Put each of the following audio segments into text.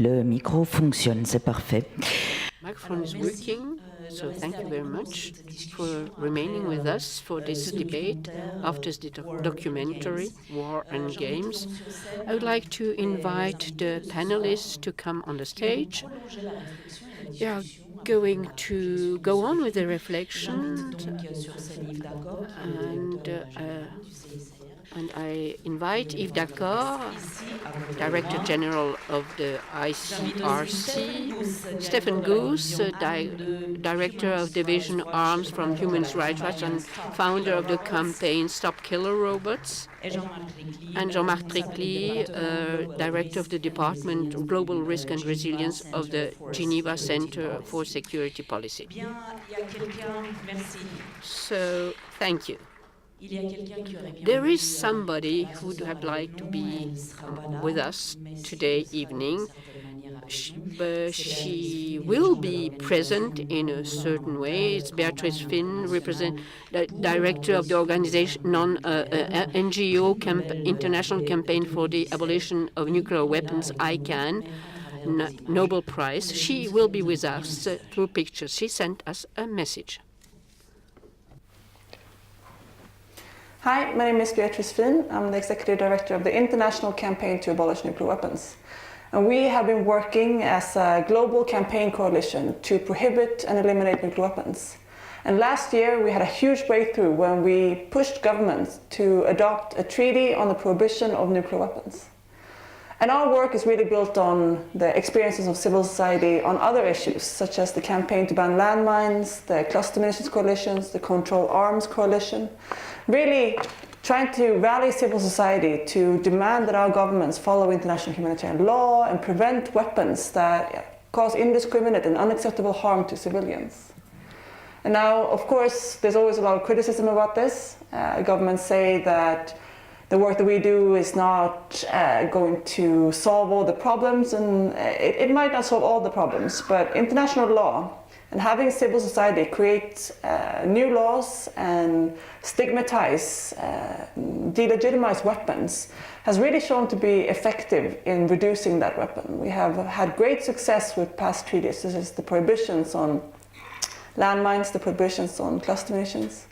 Le micro fonctionne, c'est parfait. Microphone is working, so thank you very much for remaining with us for this debate after the documentary, War and Games. I would like to invite the panelists to come on the stage. They are going to go on with the reflection, and I invite Yves Daccord, Director General of the ICRC, Stephen Goose, Director of Division Arms from Human Rights Watch and founder of the campaign Stop Killer Robots, and Jean-Marc Rickli, Director of the Department of Global Risk and Resilience of the Geneva Center for Security Policy. So, thank you. There is somebody who would have liked to be with us today evening, but she will be present in a certain way. It's Béatrice Fihn, the director of the organization NGO International Campaign for the Abolition of Nuclear Weapons, ICAN, Nobel Prize. She will be with us through pictures. She sent us a message. Hi, my name is Béatrice Fihn. I'm the Executive Director of the International Campaign to Abolish Nuclear Weapons. And we have been working as a global campaign coalition to prohibit and eliminate nuclear weapons. And last year we had a huge breakthrough when we pushed governments to adopt a treaty on the prohibition of nuclear weapons. And our work is really built on the experiences of civil society on other issues, such as the campaign to ban landmines, the cluster munitions coalitions, the control arms coalition, really trying to rally civil society to demand that our governments follow international humanitarian law and prevent weapons that cause indiscriminate and unacceptable harm to civilians. And now, of course, there's always a lot of criticism about this. Governments say that the work that we do is not going to solve all the problems, and it might not solve all the problems, but international law and having civil society create new laws and stigmatize, delegitimize weapons has really shown to be effective in reducing that weapon. We have had great success with past treaties, such as the prohibitions on landmines, the prohibitions on cluster munitions.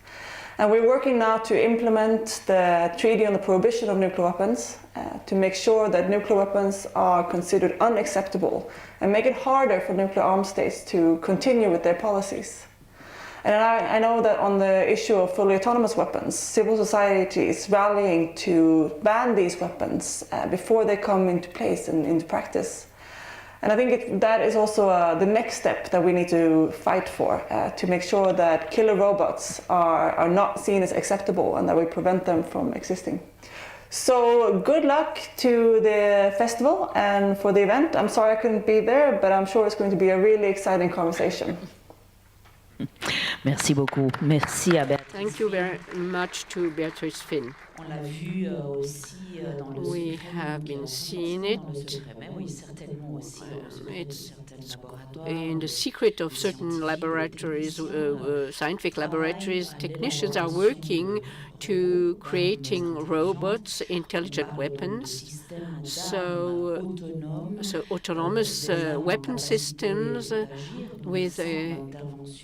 And we're working now to implement the Treaty on the Prohibition of Nuclear Weapons to make sure that nuclear weapons are considered unacceptable and make it harder for nuclear armed states to continue with their policies. And I know that on the issue of fully autonomous weapons, civil society is rallying to ban these weapons before they come into place and into practice. And I think that is also the next step that we need to fight for, to make sure that killer robots are not seen as acceptable and that we prevent them from existing. So good luck to the festival and for the event. I'm sorry I couldn't be there, but I'm sure it's going to be a really exciting conversation. Merci beaucoup. Merci à Béatrice. Thank you very much to Béatrice Fihn. We have been seeing it. It's in the secret of certain laboratories, scientific laboratories. Technicians are working to creating robots, intelligent weapons, so autonomous weapon systems with a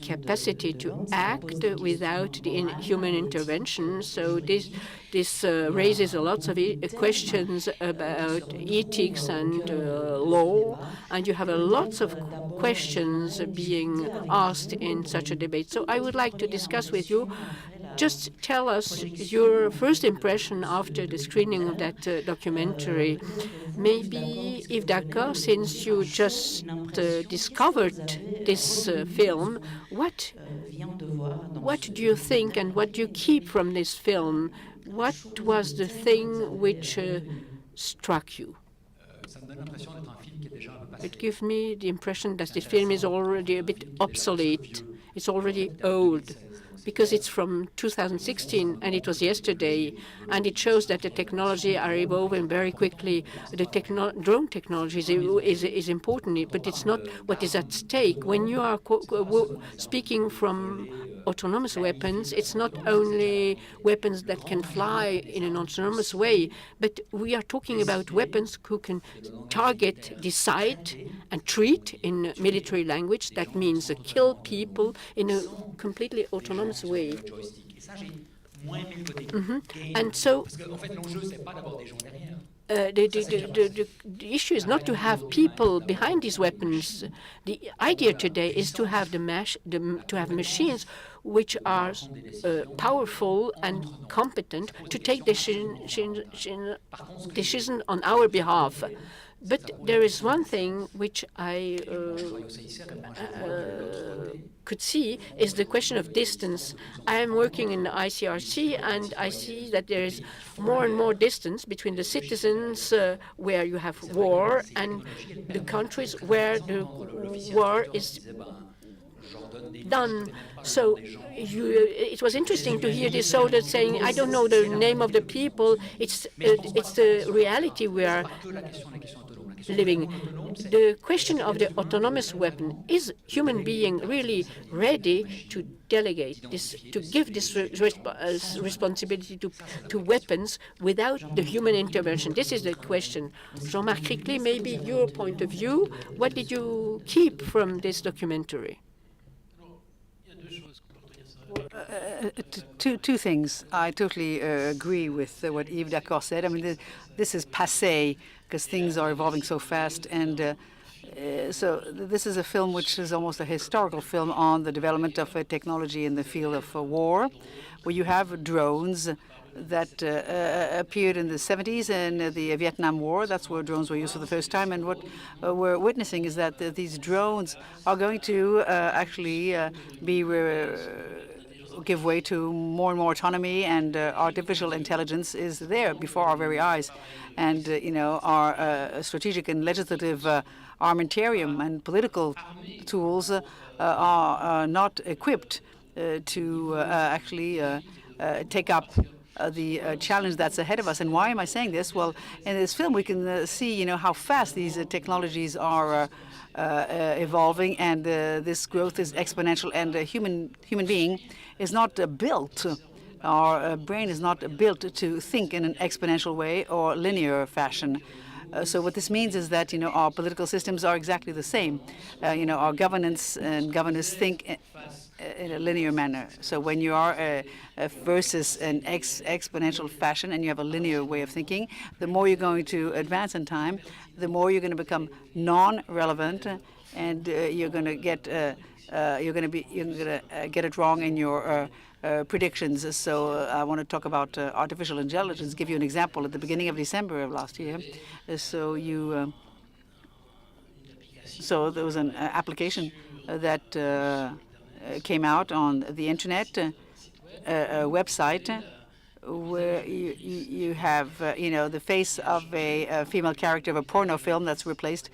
capacity to act without human intervention. So this raises a lot of questions about ethics and law, and you have lots of questions being asked in such a debate. So I would like to discuss with you. Just tell us your first impression after the screening of that documentary. Maybe, Yves Daccord, since you just discovered this film, what do you think and what do you keep from this film? What was the thing which struck you? It gives me the impression that this film is already a bit obsolete. It's already old, because it's from 2016 and it was yesterday, and it shows that the technology are evolving very quickly. The drone technology is important, but it's not what is at stake. When you are speaking from autonomous weapons, it's not only weapons that can fly in an autonomous way, but we are talking about weapons who can target, decide, and treat in military language. That means kill people in a completely autonomous way. And so the issue is not to have people behind these weapons. The idea today is to have to have machines which are powerful and competent to take decisions on our behalf. But there is one thing which I could see is the question of distance. I am working in the ICRC, and I see that there is more and more distance between the citizens where you have war and the countries where the war is done. So it was interesting to hear this soldier saying, I don't know the name of the people, it's the reality we are living. The question of the autonomous weapon, is human being really ready to delegate this, to give this responsibility to weapons without the human intervention? This is the question. Jean-Marc Rickli, maybe your point of view, what did you keep from this documentary? Two things. I totally agree with what Yves Daccord said. I mean, this is passé because things are evolving so fast. And so this is a film which is almost a historical film on the development of technology in the field of war, where you have drones that appeared in the 70s and the Vietnam War. That's where drones were used for the first time. And what we're witnessing is that these drones are going to actually give way to more and more autonomy, and artificial intelligence is there before our very eyes. And our strategic and legislative armamentarium and political tools are not equipped to actually take up the challenge that's ahead of us. And why am I saying this? Well, in this film we can see how fast these technologies are evolving, and this growth is exponential. And a human being is not built, our brain is not built to think in an exponential way or linear fashion. So what this means is that our political systems are exactly the same. Our governance and governors think in a linear manner. So when you are versus an exponential fashion and you have a linear way of thinking, the more you're going to advance in time, the more you're going to become non-relevant, and you're going to get get it wrong in your predictions. So I want to talk about artificial intelligence. Give you an example. At the beginning of December of last year, so there was an application that came out on the internet, a website where you have the face of a female character of a porno film that's replaced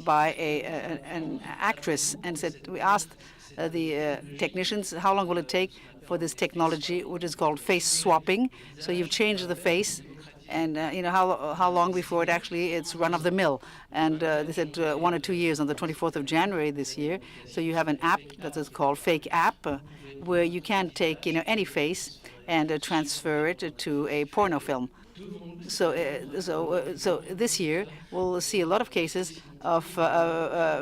by an actress. And we asked the technicians, how long will it take for this technology, which is called face swapping? So you've changed the face, and how long before it's run of the mill? And they said 1 or 2 years, on the 24th of January this year. So you have an app that is called Fake App, where you can take any face and transfer it to a porno film. So this year we'll see a lot of cases of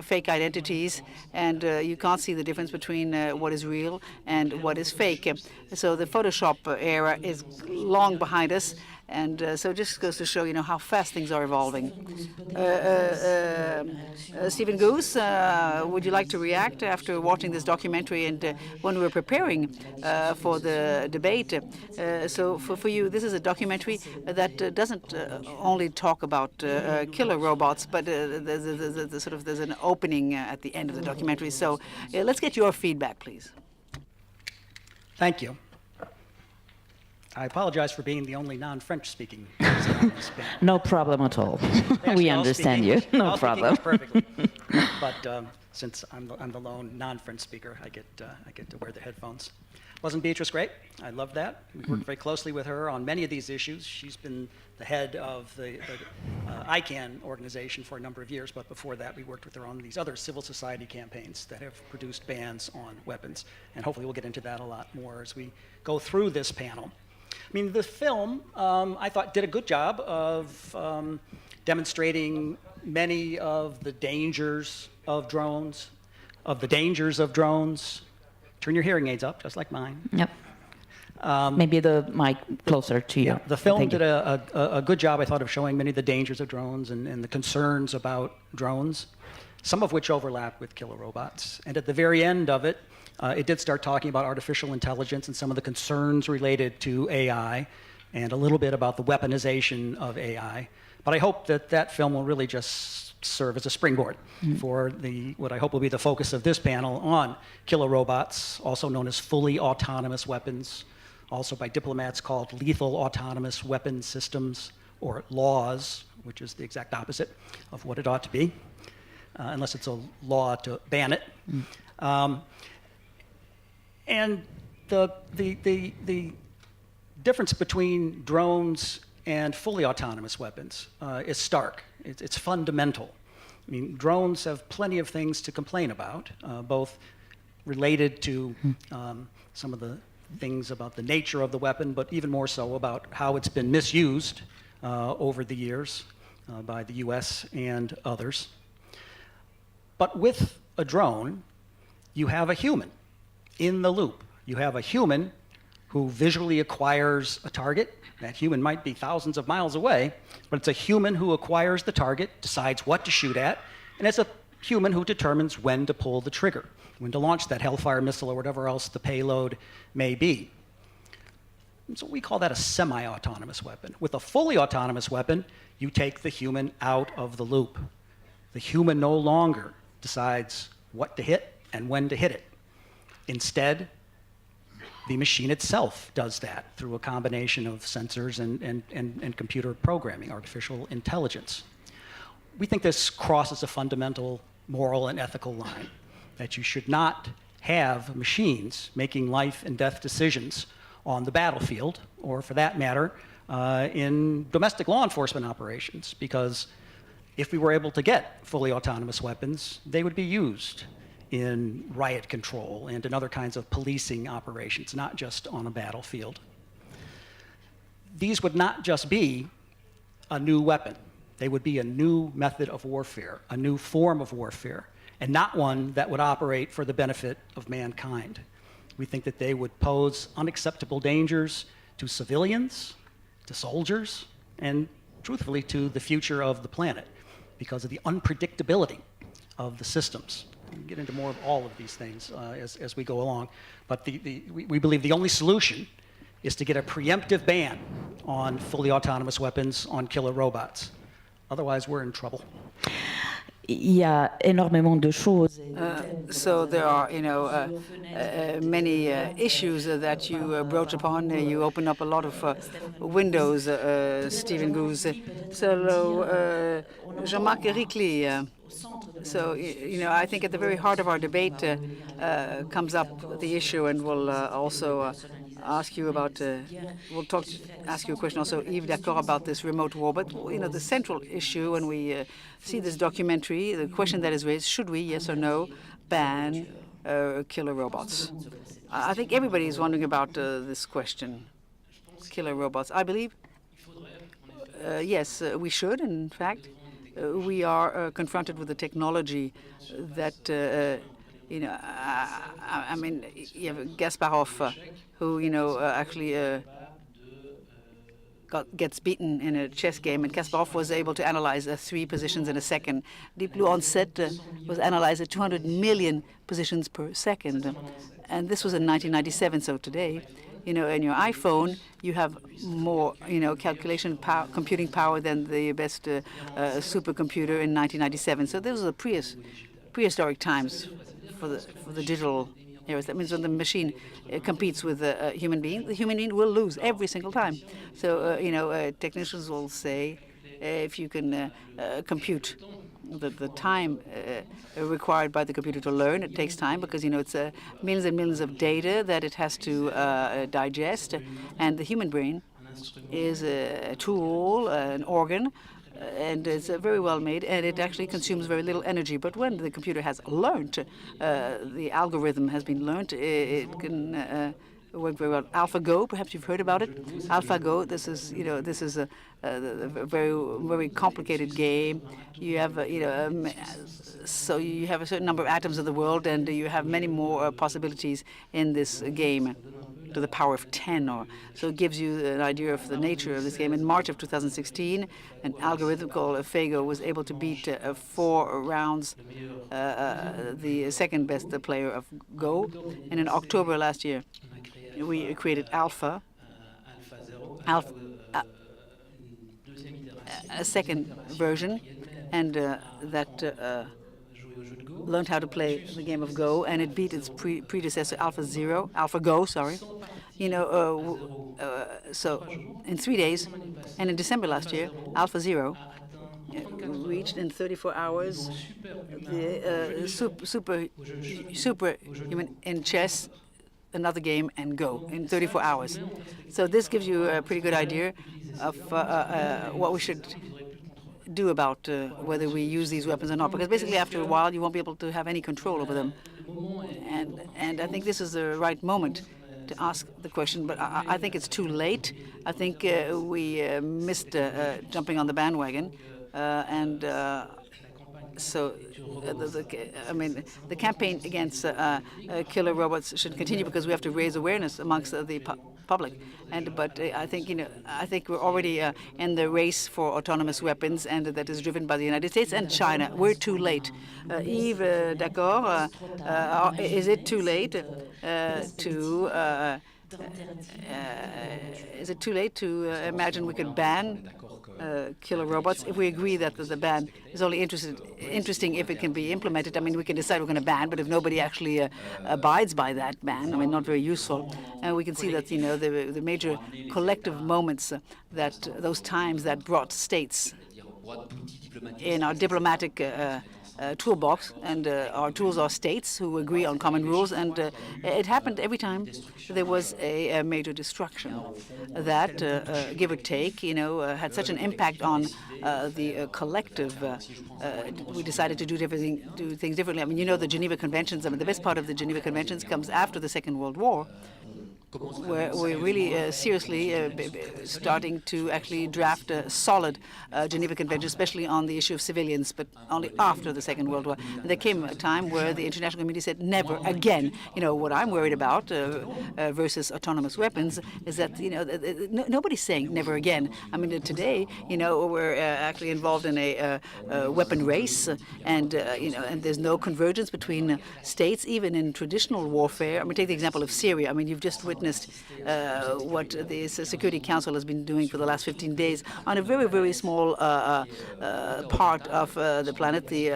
fake identities, and you can't see the difference between what is real and what is fake. So the Photoshop era is long behind us, and so it just goes to show how fast things are evolving. Stephen Goose, would you like to react after watching this documentary and when we were preparing for the debate? So for you, this is a documentary that doesn't only talk about killer robots, but there's an opening at the end of the documentary. So let's get your feedback, please. Thank you. I apologize for being the only non-French speaking person on this panel. No problem at all. Actually, We all understand speak you. English. No All speak problem. English perfectly. But since I'm the lone non-French speaker, I get to wear the headphones. Wasn't Béatrice great? I loved that. We worked very closely with her on many of these issues. She's been the head of the ICAN organization for a number of years, but before that we worked with her on these other civil society campaigns that have produced bans on weapons. And hopefully we'll get into that a lot more as we go through this panel. I mean, the film, I thought, did a good job of demonstrating many of the dangers of drones, Turn your hearing aids up, just like mine. Yep. Maybe the mic closer to you. Yeah, the film Thank did you. a good job, I thought, of showing many of the dangers of drones and the concerns about drones, some of which overlap with killer robots. And at the very end of it, it did start talking about artificial intelligence and some of the concerns related to AI, and a little bit about the weaponization of AI. But I hope that that film will really just serve as a springboard for what I hope will be the focus of this panel on killer robots, also known as fully autonomous weapons, also by diplomats called lethal autonomous weapon systems, or laws, which is the exact opposite of what it ought to be, unless it's a law to ban it. And the difference between drones and fully autonomous weapons is stark. It's fundamental. I mean, drones have plenty of things to complain about, both related to some of the things about the nature of the weapon, but even more so about how it's been misused over the years by the US and others. But with a drone, you have a human in the loop. You have a human who visually acquires a target. That human might be thousands of miles away, but it's a human who acquires the target, decides what to shoot at, and it's a human who determines when to pull the trigger, when to launch that Hellfire missile or whatever else the payload may be. And so we call that a semi-autonomous weapon. With a fully autonomous weapon, you take the human out of the loop. The human no longer decides what to hit and when to hit it. Instead, the machine itself does that through a combination of sensors and computer programming, artificial intelligence. We think this crosses a fundamental moral and ethical line, that you should not have machines making life and death decisions on the battlefield, or for that matter, in domestic law enforcement operations, because if we were able to get fully autonomous weapons, they would be used in riot control and in other kinds of policing operations, not just on a battlefield. These would not just be a new weapon. They would be a new method of warfare, a new form of warfare, and not one that would operate for the benefit of mankind. We think that they would pose unacceptable dangers to civilians, to soldiers, and truthfully to the future of the planet because of the unpredictability of the systems. We'll get into more of all of these things as we go along. But we believe the only solution is to get a preemptive ban on fully autonomous weapons, on killer robots. Otherwise, we're in trouble. Il y a énormément de choses. So there are, many issues that you broach upon. You open up a lot of windows, Stephen Goose. So Jean-Marc Rickli. So, I think at the very heart of our debate comes up the issue, and we'll also ask you about, ask you a question also, Yves, Daccord, about this remote war. But, the central issue when we see this documentary, the question that is raised, should we, yes or no, ban killer robots? I think everybody is wondering about this question, killer robots. I believe, yes, we should, in fact. We are confronted with a technology that, I mean, you have Kasparov, who, actually gets beaten in a chess game, and Kasparov was able to analyze 3 positions in a second. Deep Blue Onset was analyzed at 200 million positions per second, and this was in 1997. So today, in your iPhone, you have more, calculation power, computing power than the best supercomputer in 1997. So those are prehistoric times for the digital errors. That means when the machine competes with a human being, the human being will lose every single time. So, technicians will say, if you can compute the time required by the computer to learn, it takes time because, it's millions and millions of data that it has to digest. And the human brain is a tool, an organ, and it's very well made, and it actually consumes very little energy. But when the computer has learned, the algorithm has been learned, it can work very well. Alphago, perhaps you've heard about it. Alphago, this is a very, very complicated game. You have, so you have a certain number of atoms in the world, and you have many more possibilities in this game, to the power of 10. So it gives you an idea of the nature of this game. In March of 2016, an algorithm called Alphago was able to beat 4 rounds the second best player of Go. And in October last year, we created Alpha, a second version, and that learned how to play the game of Go, and it beat its predecessor, Alphago, sorry. So in 3 days, and in December last year, AlphaZero reached in 34 hours the superhuman in chess, another game, and Go in 34 hours. So this gives you a pretty good idea of what we should do about whether we use these weapons or not, because basically after a while you won't be able to have any control over them. And I think this is the right moment to ask the question, but I think it's too late. I think we missed jumping on the bandwagon, so the campaign against killer robots should continue because we have to raise awareness amongst the public. But I think we're already in the race for autonomous weapons, and that is driven by the United States and China. We're too late. Yves, Daccord, is it too late to imagine we could ban killer robots? If we agree that the ban is only interesting if it can be implemented, we can decide we're going to ban, but if nobody actually abides by that ban, not very useful. And we can see that the major collective moments that those times that brought states in our diplomatic toolbox, and our tools are states who agree on common rules, and it happened every time there was a major destruction that, give or take, had such an impact on the collective. We decided to do things differently. The Geneva Conventions. The best part of the Geneva Conventions comes after the Second World War, where we're really seriously starting to actually draft a solid Geneva Convention, especially on the issue of civilians, but only after the Second World War. And there came a time where the international community said, never again. What I'm worried about versus autonomous weapons is that, nobody's saying never again. Today, we're actually involved in a weapon race, and there's no convergence between states, even in traditional warfare. Take the example of Syria. You've just witnessed what the Security Council has been doing for the last 15 days on a very, very small part of the planet, the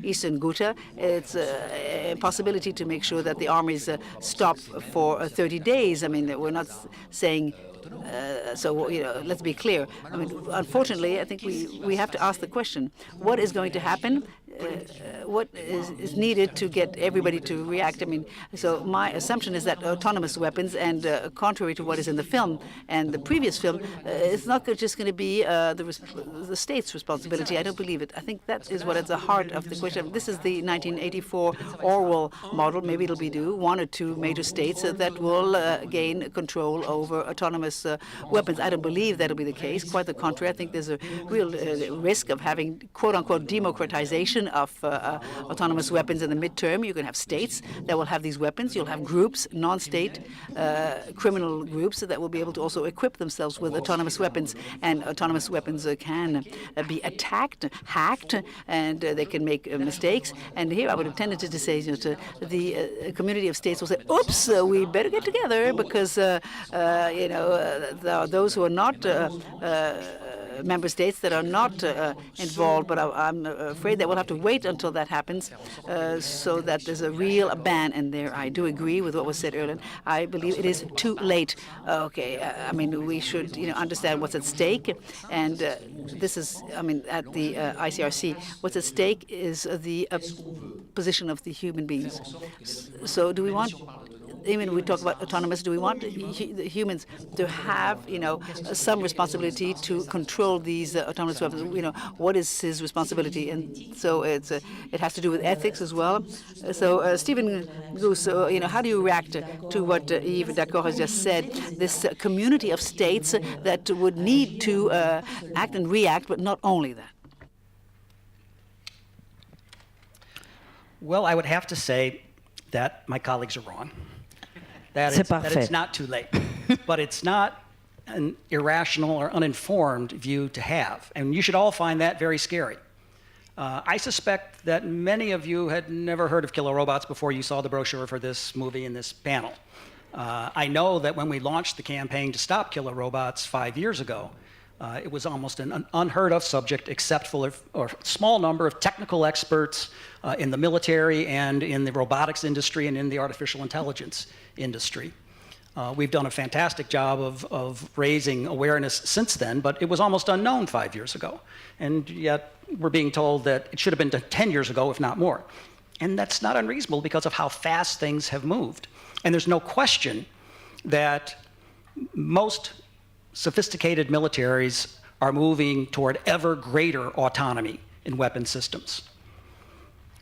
Eastern Ghouta. It's a possibility to make sure that the armies stop for 30 days. We're not saying let's be clear. Unfortunately, I think we have to ask the question: what is going to happen? What is needed to get everybody to react? So my assumption is that autonomous weapons, and contrary to what is in the film and the previous film, it's not just going to be the state's responsibility. I don't believe it. I think that is what is the heart of the question. This is the 1984 Orwell model. Maybe it'll be 1 or 2 major states that will gain control over autonomous weapons. I don't believe that'll be the case. Quite the contrary. I think there's a real risk of having quote-unquote democratization of autonomous weapons in the midterm. You can have states that will have these weapons. You'll have groups, non-state criminal groups that will be able to also equip themselves with autonomous weapons. And autonomous weapons can be attacked, hacked, and they can make mistakes. And here I would have tended to say to the community of states will say, oops, we better get together because, there are those who are not member states that are not involved, but I'm afraid that we'll have to wait until that happens so that there's a real ban in there. I do agree with what was said earlier. I believe it is too late. Okay, I mean, we should understand what's at stake, and this is, I mean, at the ICRC, what's at stake is the position of the human beings. So do we want, even we talk about autonomous, do we want the humans to have, some responsibility to control these autonomous weapons? What is his responsibility? And so it has to do with ethics as well. So Stephen Goose, how do you react to what Yves Daccord has just said? This community of states that would need to act and react, but not only that. Well, I would have to say that my colleagues are wrong. That it's not too late. But it's not an irrational or uninformed view to have. And you should all find that very scary. I suspect that many of you had never heard of killer robots before you saw the brochure for this movie and this panel. I know that when we launched the campaign to stop killer robots 5 years ago, it was almost an unheard of subject except for a small number of technical experts in the military and in the robotics industry and in the artificial intelligence industry. We've done a fantastic job of raising awareness since then, but it was almost unknown 5 years ago. And yet we're being told that it should have been 10 years ago, if not more. And that's not unreasonable because of how fast things have moved. And there's no question that most sophisticated militaries are moving toward ever greater autonomy in weapon systems.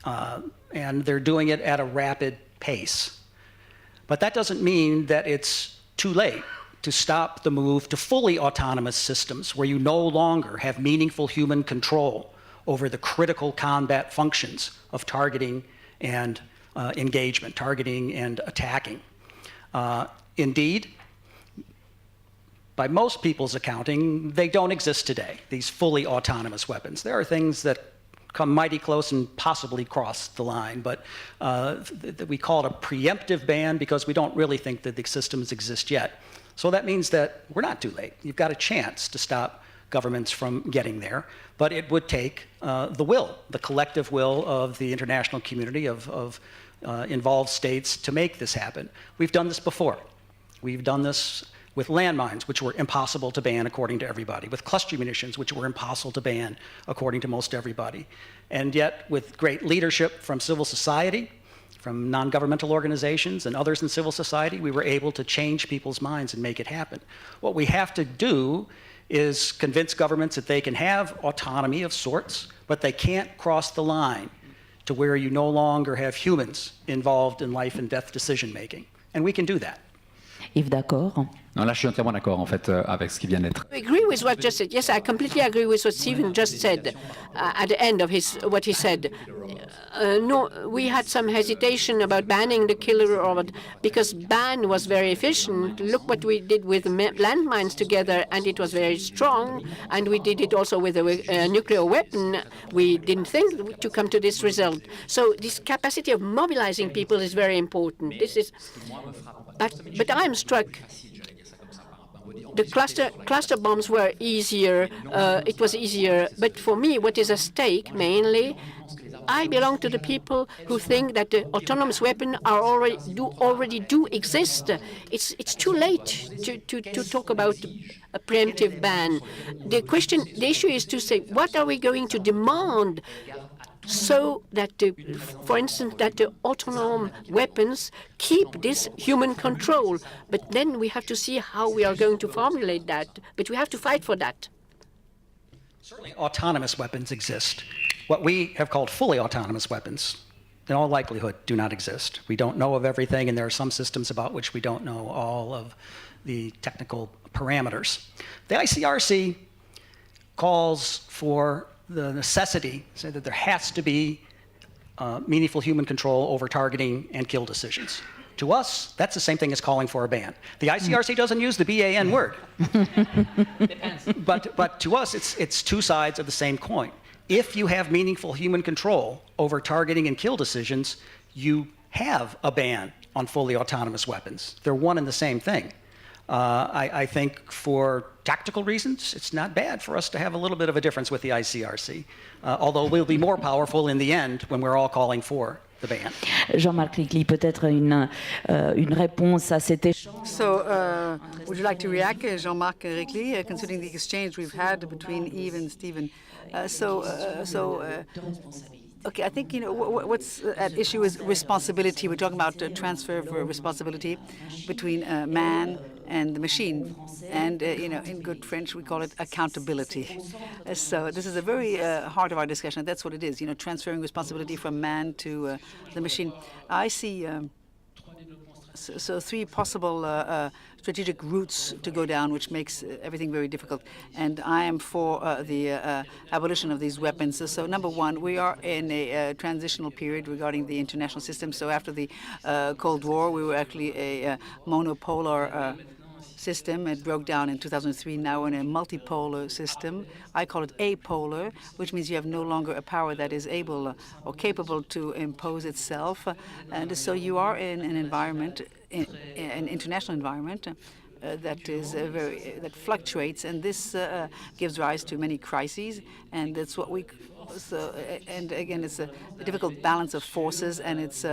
And they're doing it at a rapid pace. But that doesn't mean that it's too late to stop the move to fully autonomous systems where you no longer have meaningful human control over the critical combat functions of targeting and engagement, targeting and attacking. Indeed, by most people's accounting, they don't exist today, these fully autonomous weapons. There are things that come mighty close and possibly cross the line, but we call it a preemptive ban because we don't really think that the systems exist yet. So that means that we're not too late. You've got a chance to stop governments from getting there, but it would take the collective will of the international community of involved states to make this happen. We've done this before. We've done this with landmines, which were impossible to ban according to everybody, with cluster munitions, which were impossible to ban according to most everybody. And yet, with great leadership from civil society, from non-governmental organizations and others in civil society, we were able to change people's minds and make it happen. What we have to do is convince governments that they can have autonomy of sorts, but they can't cross the line to where you no longer have humans involved in life and death decision-making. And we can do that. Yves Daccord. Non, là, je suis entièrement d'accord, en fait, avec ce qui vient d'être. I agree with what just said. Yes, I completely agree with what Stephen just said at the end of what he said. No, we had some hesitation about banning the killer robot because ban was very efficient. Look what we did with landmines together, and it was very strong. And we did it also with a nuclear weapon. We didn't think to come to this result. So this capacity of mobilizing people is very important. This is, but I'm struck. The cluster bombs were easier. It was easier. But for me, what is at stake mainly, I belong to the people who think that the autonomous weapons are already do exist. It's too late to talk about a preemptive ban. The issue is to say, what are we going to demand so that, for instance, that the autonomous weapons keep this human control. But then we have to see how we are going to formulate that. But we have to fight for that. Certainly autonomous weapons exist. What we have called fully autonomous weapons, in all likelihood, do not exist. We don't know of everything, and there are some systems about which we don't know all of the technical parameters. The ICRC calls for the necessity, say that there has to be meaningful human control over targeting and kill decisions. To us, that's the same thing as calling for a ban. The ICRC doesn't use the BAN word. but to us, it's two sides of the same coin. If you have meaningful human control over targeting and kill decisions, you have a ban on fully autonomous weapons. They're one and the same thing. I think for tactical reasons, it's not bad for us to have a little bit of a difference with the ICRC, although we'll be more powerful in the end when we're all calling for the ban. Jean-Marc Rickli, peut-être une réponse à cet échange. So, would you like to react, Jean-Marc Rickli, considering the exchange we've had between Yves and Stephen? Okay, I think, what's at issue is responsibility. We're talking about transfer of responsibility between man and the machine. And, in good French, we call it accountability. So this is a very heart of our discussion. That's what it is, transferring responsibility from man to the machine. I see so three possible strategic routes to go down, which makes everything very difficult. And I am for the abolition of these weapons. So number one, we are in a transitional period regarding the international system. So after the Cold War, we were actually a monopolar system. It broke down in 2003. Now we're in a multipolar system. I call it apolar, which means you have no longer a power that is able or capable to impose itself. And so you are in an environment, an international environment, that is that fluctuates, and this gives rise to many crises, and that's what we. So, and again, it's a difficult balance of forces, and it's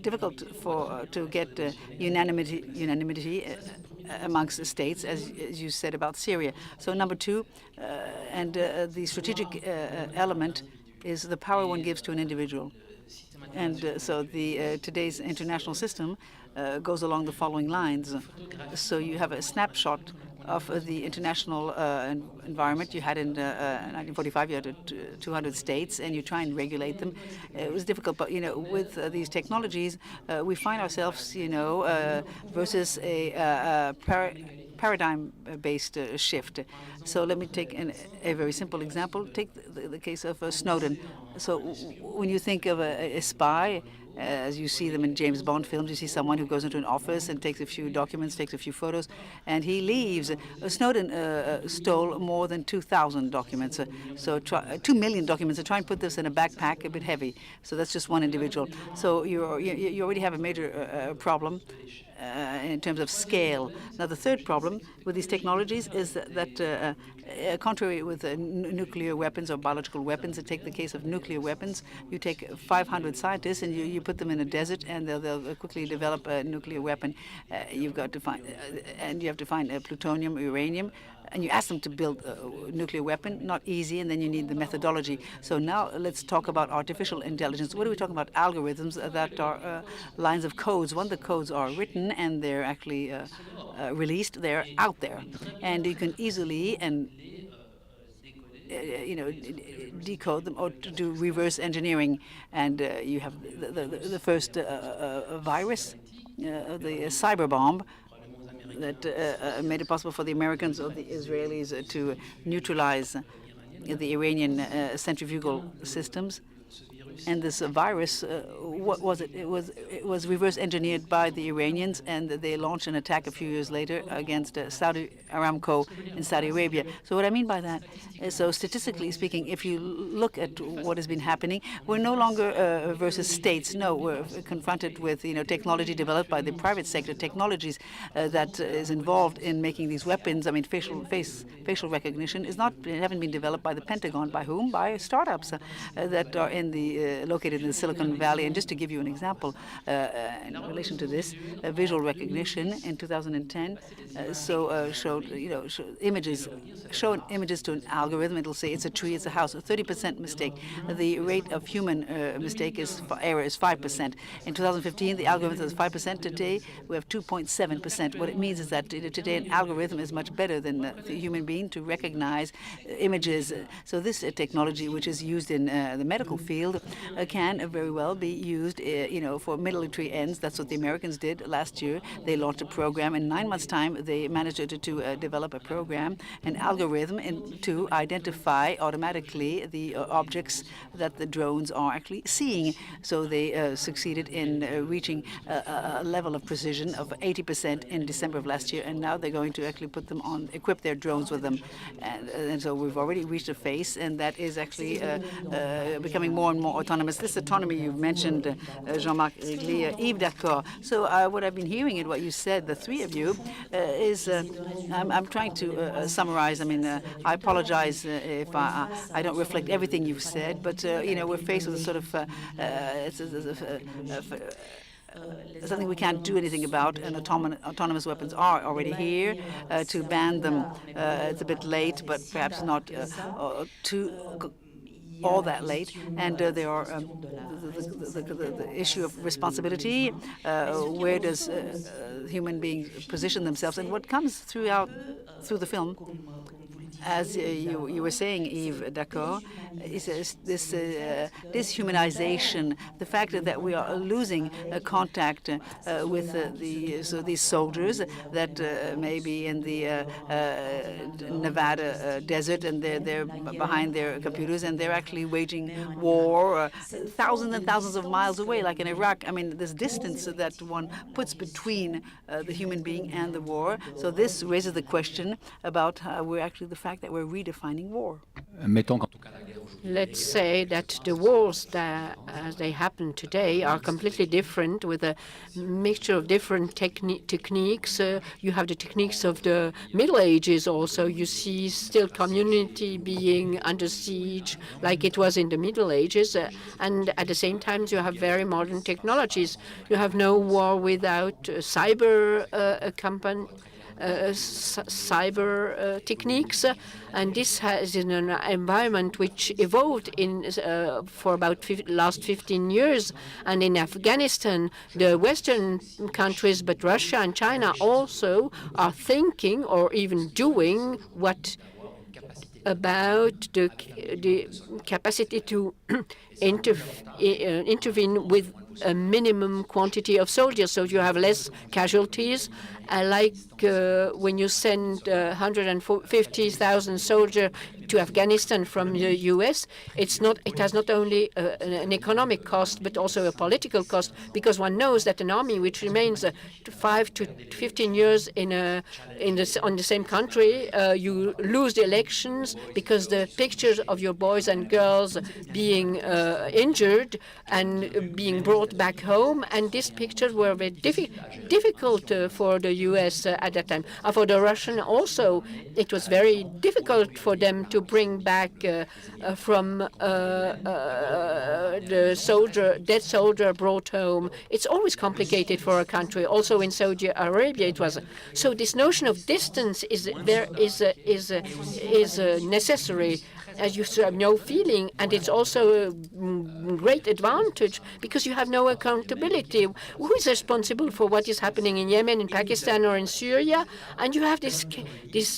difficult to get unanimity amongst the states, as you said about Syria. So number two, and the strategic element is the power one gives to an individual. And so the today's international system goes along the following lines. So you have a snapshot of the international environment. You had in 1945, you had 200 states, and you try and regulate them. It was difficult, but with these technologies, we find ourselves, versus a paradigm-based shift. So let me take a very simple example. Take the case of Snowden. So when you think of a spy, as you see them in James Bond films, you see someone who goes into an office and takes a few documents, takes a few photos, and he leaves. Snowden stole more than 2,000 documents, so 2 million documents. So try and put this in a backpack, a bit heavy. So that's just one individual. So you already have a major problem in terms of scale. Now, the third problem with these technologies is that contrary with nuclear weapons or biological weapons, take the case of nuclear weapons, you take 500 scientists and you put them in a desert, and they'll quickly develop a nuclear weapon. You've got to find, and you have to find plutonium, uranium, and you ask them to build a nuclear weapon. Not easy, and then you need the methodology. So now let's talk about artificial intelligence. What are we talking about? Algorithms that are lines of codes. When the codes are written and they're actually released, they're out there, and you can easily and decode them or to do reverse engineering. And you have the first virus, the cyber bomb, that made it possible for the Americans or the Israelis to neutralize the Iranian centrifugal systems. And this virus, what was it? It was reverse engineered by the Iranians, and they launched an attack a few years later against Saudi Aramco in Saudi Arabia. So what I mean by that is, so statistically speaking, if you look at what has been happening, we're no longer versus states. No, we're confronted with technology developed by the private sector, technologies that is involved in making these weapons. I mean, facial recognition haven't been developed by the Pentagon. By whom? By startups that are located in the Silicon Valley. And just to give you an example, in relation to this, visual recognition in 2010 showed images to an algorithm. It'll say it's a tree, it's a house. A 30% mistake. The rate of human mistake error is 5%. In 2015, the algorithm was 5%. Today, we have 2.7%. What it means is that today an algorithm is much better than the human being to recognize images. So this technology, which is used in the medical field, can very well be used, for military ends. That's what the Americans did last year. They launched a program. In 9 months' time, they managed to develop a program, an algorithm, to identify automatically the objects that the drones are actually seeing. So they succeeded in reaching a level of precision of 80% in December of last year, and now they're going to actually equip their drones with them. And so we've already reached a phase, and that is actually becoming more and more more autonomous. This autonomy you've mentioned, Jean-Marc, Rickli, Yves, Daccord. So what I've been hearing in what you said, the three of you, is I'm trying to summarize. I mean, I apologize if I don't reflect everything you've said, but we're faced with a sort of something we can't do anything about, and autonomous weapons are already here. To ban them, it's a bit late, but perhaps not too all that late. And there are the issue of responsibility. Where does human beings position themselves, and what comes through the film, as you were saying, Yves, Daccord, is this humanization, the fact that we are losing contact with these soldiers that may be in the Nevada desert, and they're behind their computers, and they're actually waging war thousands and thousands of miles away, like in Iraq. I mean, this distance that one puts between the human being and the war. So this raises the question about the fact that we're redefining war. Let's say that the wars that as they happen today are completely different, with a mixture of different techniques. You have the techniques of the Middle Ages also. You see still community being under siege like it was in the Middle Ages. And at the same time, you have very modern technologies. You have no war without cyber techniques, and this is in an environment which evolved for about last 15 years. And in Afghanistan, the Western countries, but Russia and China also, are thinking or even doing what about the capacity to intervene with a minimum quantity of soldiers, so you have less casualties. Like when you send 150,000 soldiers to Afghanistan from the U.S., it has not only an economic cost but also a political cost, because one knows that an army which remains 5 to 15 years on the same country, you lose the elections because the pictures of your boys and girls being injured and being brought back home, and these pictures were very difficult for the U.S. At that time. For the Russian also, it was very difficult for them to bring back from the dead soldier brought home. It's always complicated for a country. Also in Saudi Arabia, it was. So this notion of distance is necessary. As you have no feeling, and it's also a great advantage because you have no accountability. Who is responsible for what is happening in Yemen, in Pakistan, or in Syria? And you have this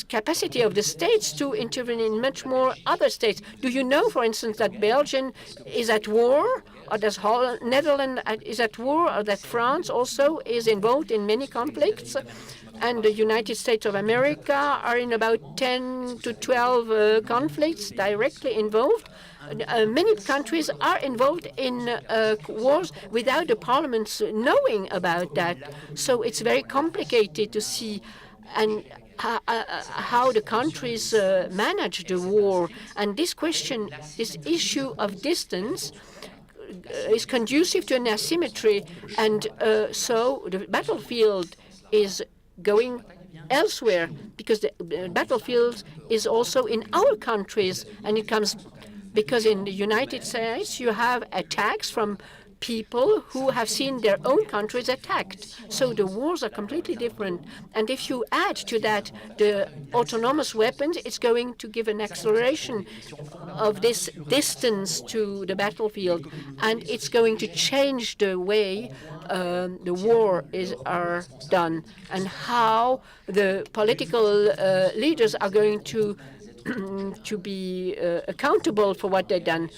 capacity of the states to intervene in much more other states. Do you know, for instance, that Belgium is at war, or that Netherlands is at war, or that France also is involved in many conflicts? And the United States of America are in about 10 to 12 conflicts directly involved. Many countries are involved in wars without the parliaments knowing about that. So it's very complicated to see and how the countries manage the war. And this issue of distance is conducive to an asymmetry. And so the battlefield is going elsewhere, because the battlefield is also in our countries, and it comes because in the United States you have attacks from people who have seen their own countries attacked. So the wars are completely different. And if you add to that the autonomous weapons, it's going to give an acceleration of this distance to the battlefield, and it's going to change the way the war are done, and how the political leaders are going to be accountable for what they've done.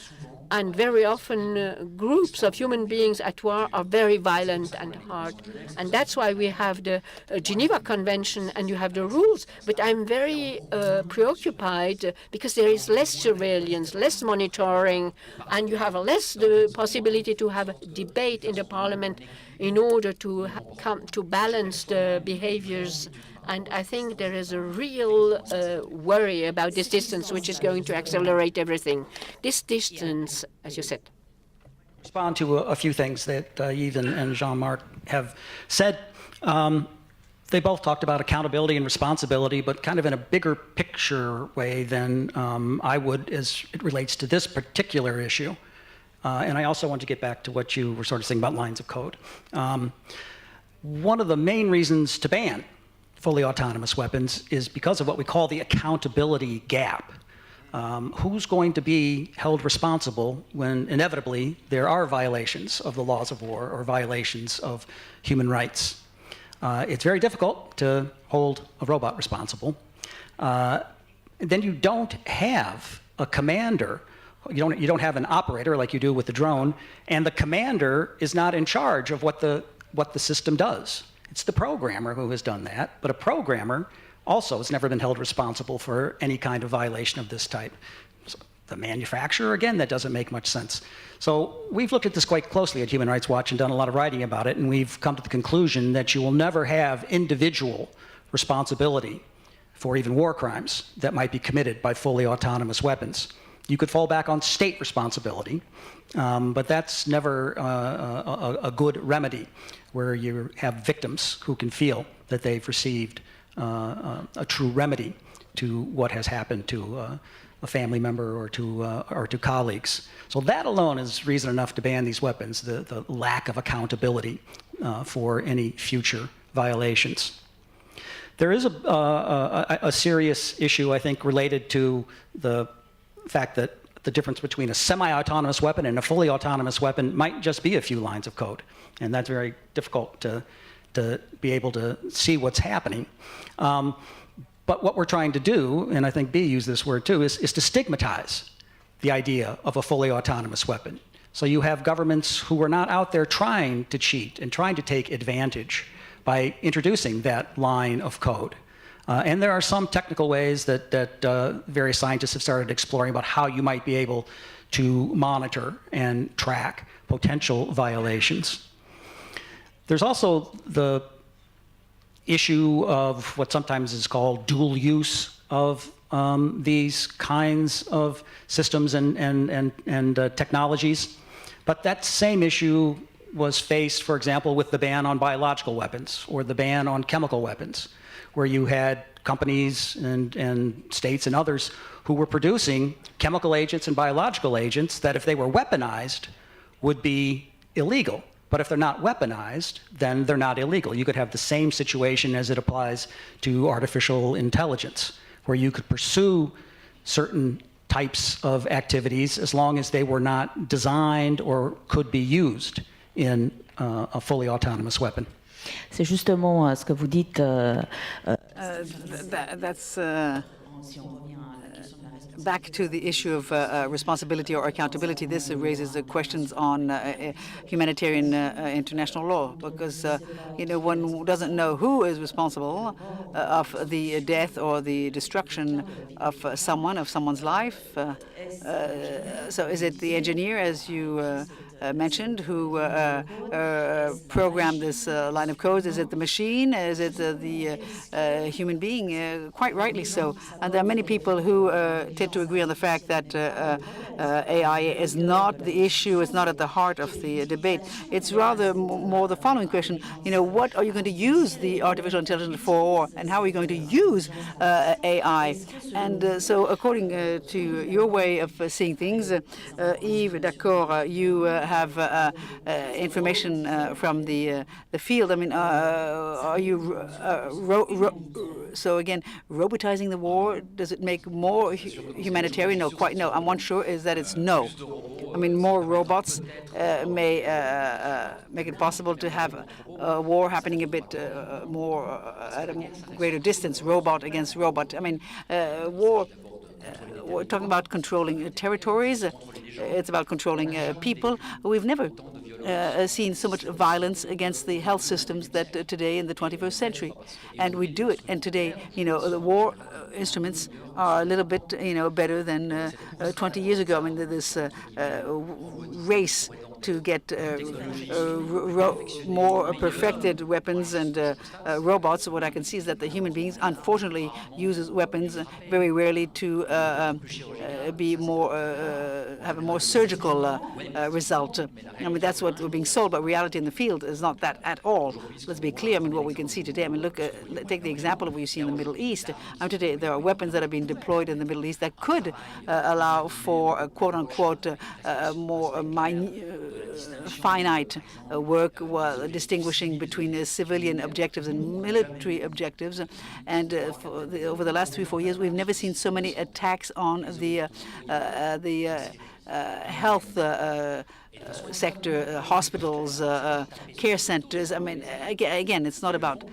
And very often groups of human beings at war are very violent and hard. And that's why we have the Geneva Convention and you have the rules. But I'm very preoccupied because there is less surveillance, less monitoring, and you have less the possibility to have a debate in the parliament in order to come to balance the behaviors. And I think there is a real worry about this distance, which is going to accelerate everything. This distance, as you said, respond to a few things that Yves and Jean-Marc have said. They both talked about accountability and responsibility, but kind of in a bigger picture way than I would as it relates to this particular issue. And I also want to get back to what you were sort of saying about lines of code. One of the main reasons to ban fully autonomous weapons is because of what we call the accountability gap. Who's going to be held responsible when inevitably there are violations of the laws of war or violations of human rights? It's very difficult to hold a robot responsible. Then you don't have a commander. You don't have an operator like you do with the drone, and the commander is not in charge of what the system does. It's the programmer who has done that, but a programmer also has never been held responsible for any kind of violation of this type. So the manufacturer, again, that doesn't make much sense. So we've looked at this quite closely at Human Rights Watch and done a lot of writing about it, and we've come to the conclusion that you will never have individual responsibility for even war crimes that might be committed by fully autonomous weapons. You could fall back on state responsibility, but that's never a good remedy where you have victims who can feel that they've received a true remedy to what has happened to a family member or to colleagues. So that alone is reason enough to ban these weapons, the lack of accountability for any future violations. There is a serious issue, I think, related to the fact that the difference between a semi-autonomous weapon and a fully autonomous weapon might just be a few lines of code. And that's very difficult to be able to see what's happening. But what we're trying to do, and I think B used this word too, is to stigmatize the idea of a fully autonomous weapon. So you have governments who are not out there trying to cheat and trying to take advantage by introducing that line of code. And there are some technical ways that various scientists have started exploring about how you might be able to monitor and track potential violations. There's also the issue of what sometimes is called dual use of these kinds of systems and technologies. But that same issue was faced, for example, with the ban on biological weapons or the ban on chemical weapons, where you had companies and states and others who were producing chemical agents and biological agents that, if they were weaponized, would be illegal. But if they're not weaponized, then they're not illegal. You could have the same situation as it applies to artificial intelligence, where you could pursue certain types of activities as long as they were not designed or could be used in a fully autonomous weapon. C'est justement ce que vous dites. That's back to the issue of responsibility or accountability. This raises questions on humanitarian international law, because one doesn't know who is responsible of the death or the destruction of someone's life. So is it the engineer, as you mentioned, who programmed this line of code? Is it the machine? Is it the human being? Quite rightly so. And there are many people who tend to agree on the fact that AI is not the issue, it's not at the heart of the debate. It's rather more the following question. What are you going to use the artificial intelligence for, and how are you going to use AI? And so according to your way of seeing things, Yves, Daccord, you have information from the field. I mean, are you so again, robotizing the war, does it make more humanitarian? No, quite no. I'm sure is that it's no. I mean, more robots may make it possible to have a war happening a bit more at a greater distance, robot against robot. I mean, war. We're talking about controlling territories. It's about controlling people. We've never seen so much violence against the health systems that today in the 21st century, and we do it. And today, the war instruments are a little bit, better than 20 years ago. I mean, this race to get more perfected weapons and robots. What I can see is that the human beings, unfortunately, uses weapons very rarely to be more have a more surgical result. I mean, that's what we're being sold, but reality in the field is not that at all. Let's be clear. I mean, what we can see today. I mean, look, take the example of what you see in the Middle East. Today, there are weapons that are being deployed in the Middle East that could allow for quote unquote more finite work, while distinguishing between civilian objectives and military objectives. And over the last 3-4 years, we've never seen so many attacks on the health sector, hospitals, care centers. I mean, again, it's not about.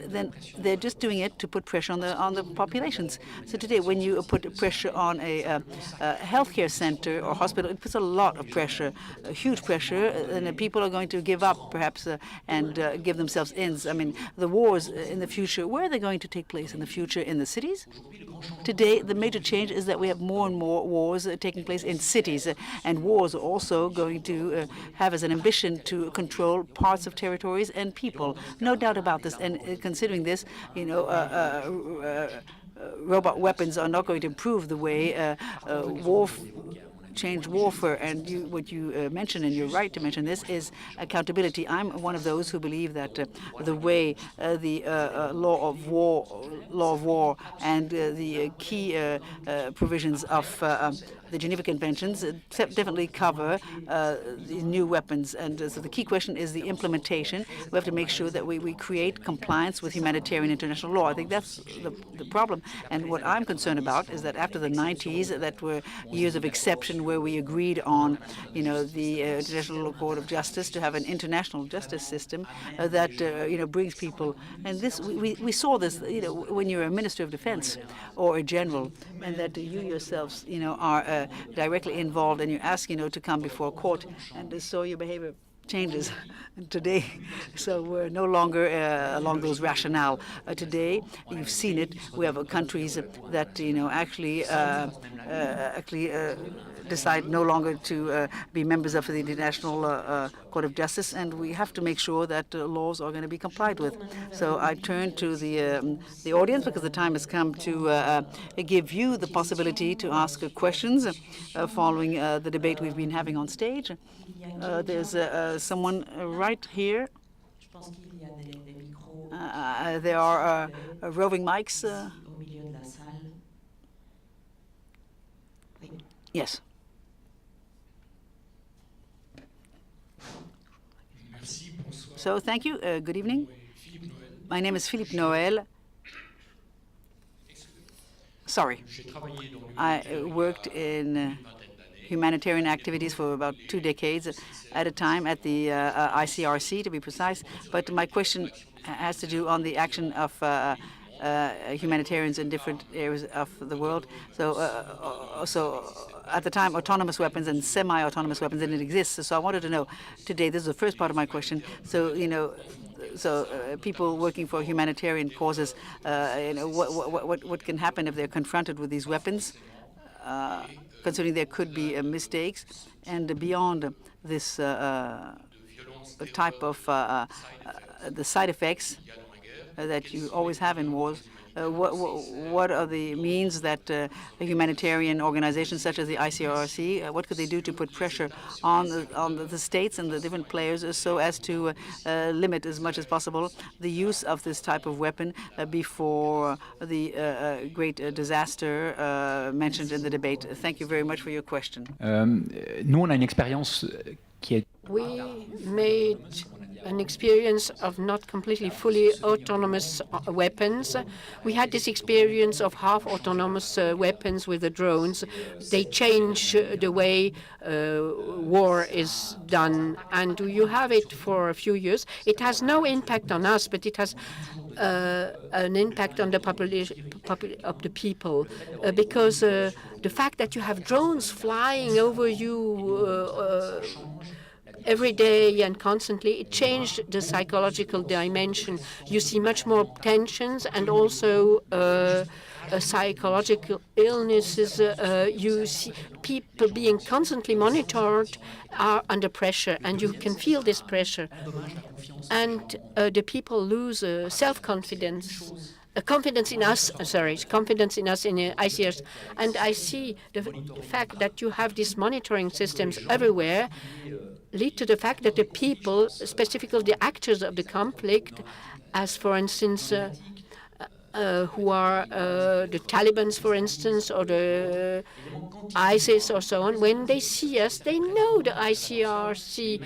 Then they're just doing it to put pressure on the populations. So today, when you put pressure on a healthcare center or hospital, it puts a lot of pressure, huge pressure, and people are going to give up, perhaps, and give themselves ends. I mean, the wars in the future, where are they going to take place in the future? In the cities? Today, the major change is that we have more and more wars taking place in cities, and wars are also going to have as an ambition to control parts of territories and people. No doubt about this. And considering this, you know, robot weapons are not going to improve the way change warfare. And what you mentioned, and you're right to mention this, is accountability. I'm one of those who believe that the way the law of war and the key provisions of the Geneva Conventions definitely cover the new weapons. And so the key question is the implementation. We have to make sure that we create compliance with humanitarian international law. I think that's the problem. And what I'm concerned about is that after the 90s, that were years of exception where we agreed on, you know, the International Court of Justice to have an international justice system that, you know, brings people. And this, we saw this, you know, when you're a Minister of Defense or a general, and that you yourselves, you know, are directly involved, and you ask, you know, to come before court, and so your behavior changes today. So we're no longer along those rationale. Today, you've seen it. We have countries that, you know, actually decide no longer to be members of the International Court of Justice, and we have to make sure that laws are going to be complied with. So I turn to the audience, because the time has come to give you the possibility to ask questions following the debate we've been having on stage. There's someone right here. There are roving mics. Yes. So thank you. Good evening. My name is Philippe Noël. Sorry. I worked in humanitarian activities for about 2 decades at a time at the ICRC, to be precise. But my question has to do on the action of humanitarians in different areas of the world. So at the time, autonomous weapons and semi-autonomous weapons didn't exist. So I wanted to know today, this is the first part of my question. So, you know, people working for humanitarian causes, you know, what can happen if they're confronted with these weapons, considering there could be mistakes, and beyond this type of the side effects that you always have in wars. What are the means that a humanitarian organizations such as the ICRC, what could they do to put pressure on the states and the different players so as to limit as much as possible the use of this type of weapon before the great disaster mentioned in the debate? Thank you very much for your question. Nous, on a une expérience qui est... We made an experience of not completely fully autonomous weapons. We had this experience of half autonomous weapons with the drones. They change the way war is done, and you have it for a few years. It has no impact on us, but it has an impact on the population of the people, because the fact that you have drones flying over you every day and constantly, it changed the psychological dimension. You see much more tensions and also psychological illnesses. You see people being constantly monitored are under pressure, and you can feel this pressure. And the people lose self-confidence. Confidence in us, confidence in us in ICRC. And I see the fact that you have these monitoring systems everywhere lead to the fact that the people, specifically the actors of the conflict, as for instance, who are the Taliban, for instance, or the ISIS or so on, when they see us, they know the ICRC,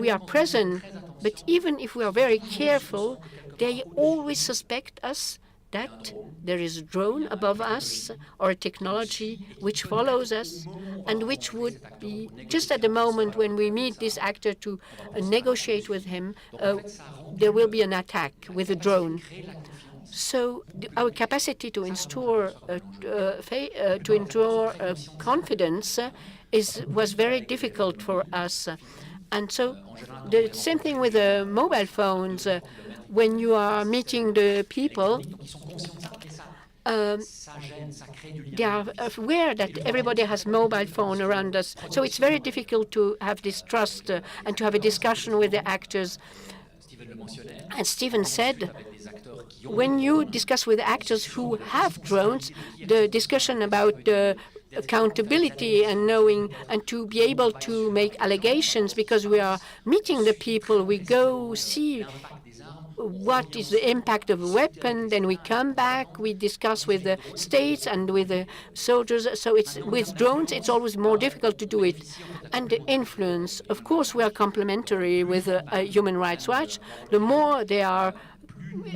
we are present. But even if we are very careful, they always suspect us that there is a drone above us or a technology which follows us and which would be, just at the moment when we meet this actor to negotiate with him, there will be an attack with a drone. So our capacity to install confidence was very difficult for us. And so the same thing with the mobile phones. When you are meeting the people, they are aware that everybody has mobile phone around us. So it's very difficult to have this trust and to have a discussion with the actors. And Stephen said, when you discuss with actors who have drones, the discussion about accountability and knowing and to be able to make allegations, because we are meeting the people, we go see what is the impact of a weapon, then we come back, we discuss with the states and with the soldiers. So it's with drones, it's always more difficult to do it. And the influence, of course, we are complementary with Human Rights Watch. The more they are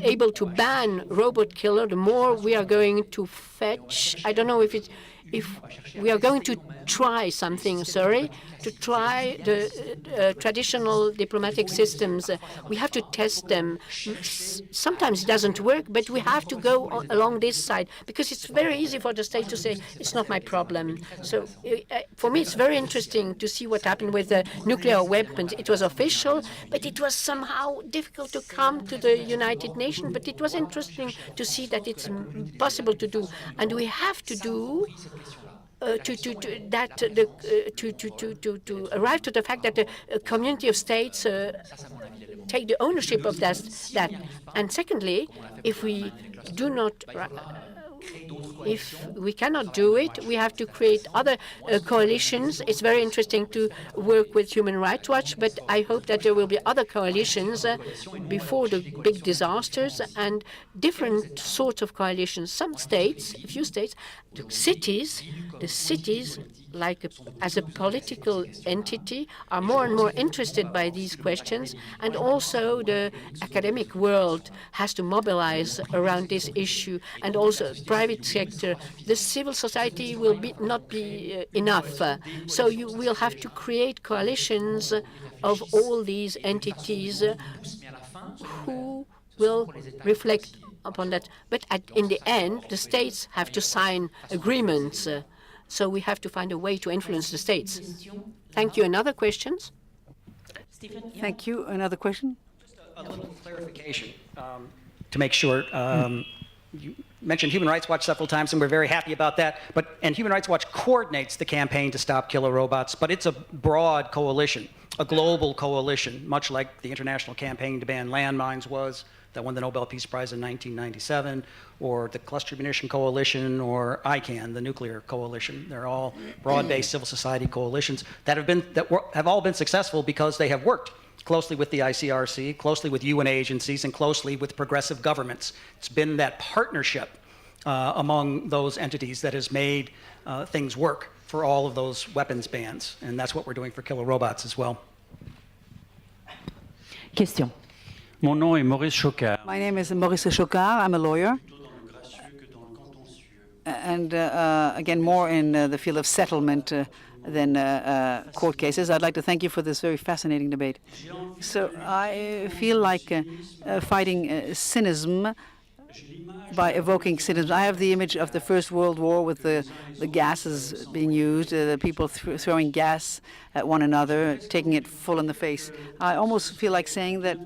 able to ban robot killer, the more we are going to fetch. I don't know if we are going to try something, to try the traditional diplomatic systems. We have to test them. Sometimes it doesn't work, but we have to go along this side, because it's very easy for the state to say, it's not my problem. So for me, it's very interesting to see what happened with the nuclear weapons. It was official, but it was somehow difficult to come to the United Nations. But it was interesting to see that it's possible to do. And we have to do to arrive to the fact that the community of states take the ownership of that. And secondly, if we do not, if we cannot do it, we have to create other coalitions. It's very interesting to work with Human Rights Watch, but I hope that there will be other coalitions before the big disasters and different sorts of coalitions. Some states, a few states, the cities, like as a political entity, are more and more interested by these questions, and also the academic world has to mobilize around this issue, and also private sector. The civil society will not be enough, so you will have to create coalitions of all these entities who will reflect upon that. But in the end, the states have to sign agreements. So we have to find a way to influence the states. Thank you. Another questions? Thank you. Another question? Just a little clarification to make sure. You mentioned Human Rights Watch several times, and we're very happy about that. And Human Rights Watch coordinates the campaign to stop killer robots, but it's a broad coalition, a global coalition, much like the International Campaign to Ban Landmines was, that won the Nobel Peace Prize in 1997, or the Cluster Munition Coalition, or ICAN, the nuclear coalition. They're all broad-based civil society coalitions that have all been successful because they have worked closely with the ICRC, closely with UN agencies, and closely with progressive governments. It's been that partnership among those entities that has made things work for all of those weapons bans, and that's what we're doing for killer robots as well. Question. Mon nom est Maurice Chocard. My name is Maurice Chocard. I'm a lawyer. And again, more in the field of settlement than court cases. I'd like to thank you for this very fascinating debate. So I feel like fighting cynicism by evoking citizens. I have the image of the First World War with the gases being used, the people throwing gas at one another, taking it full in the face. I almost feel like saying that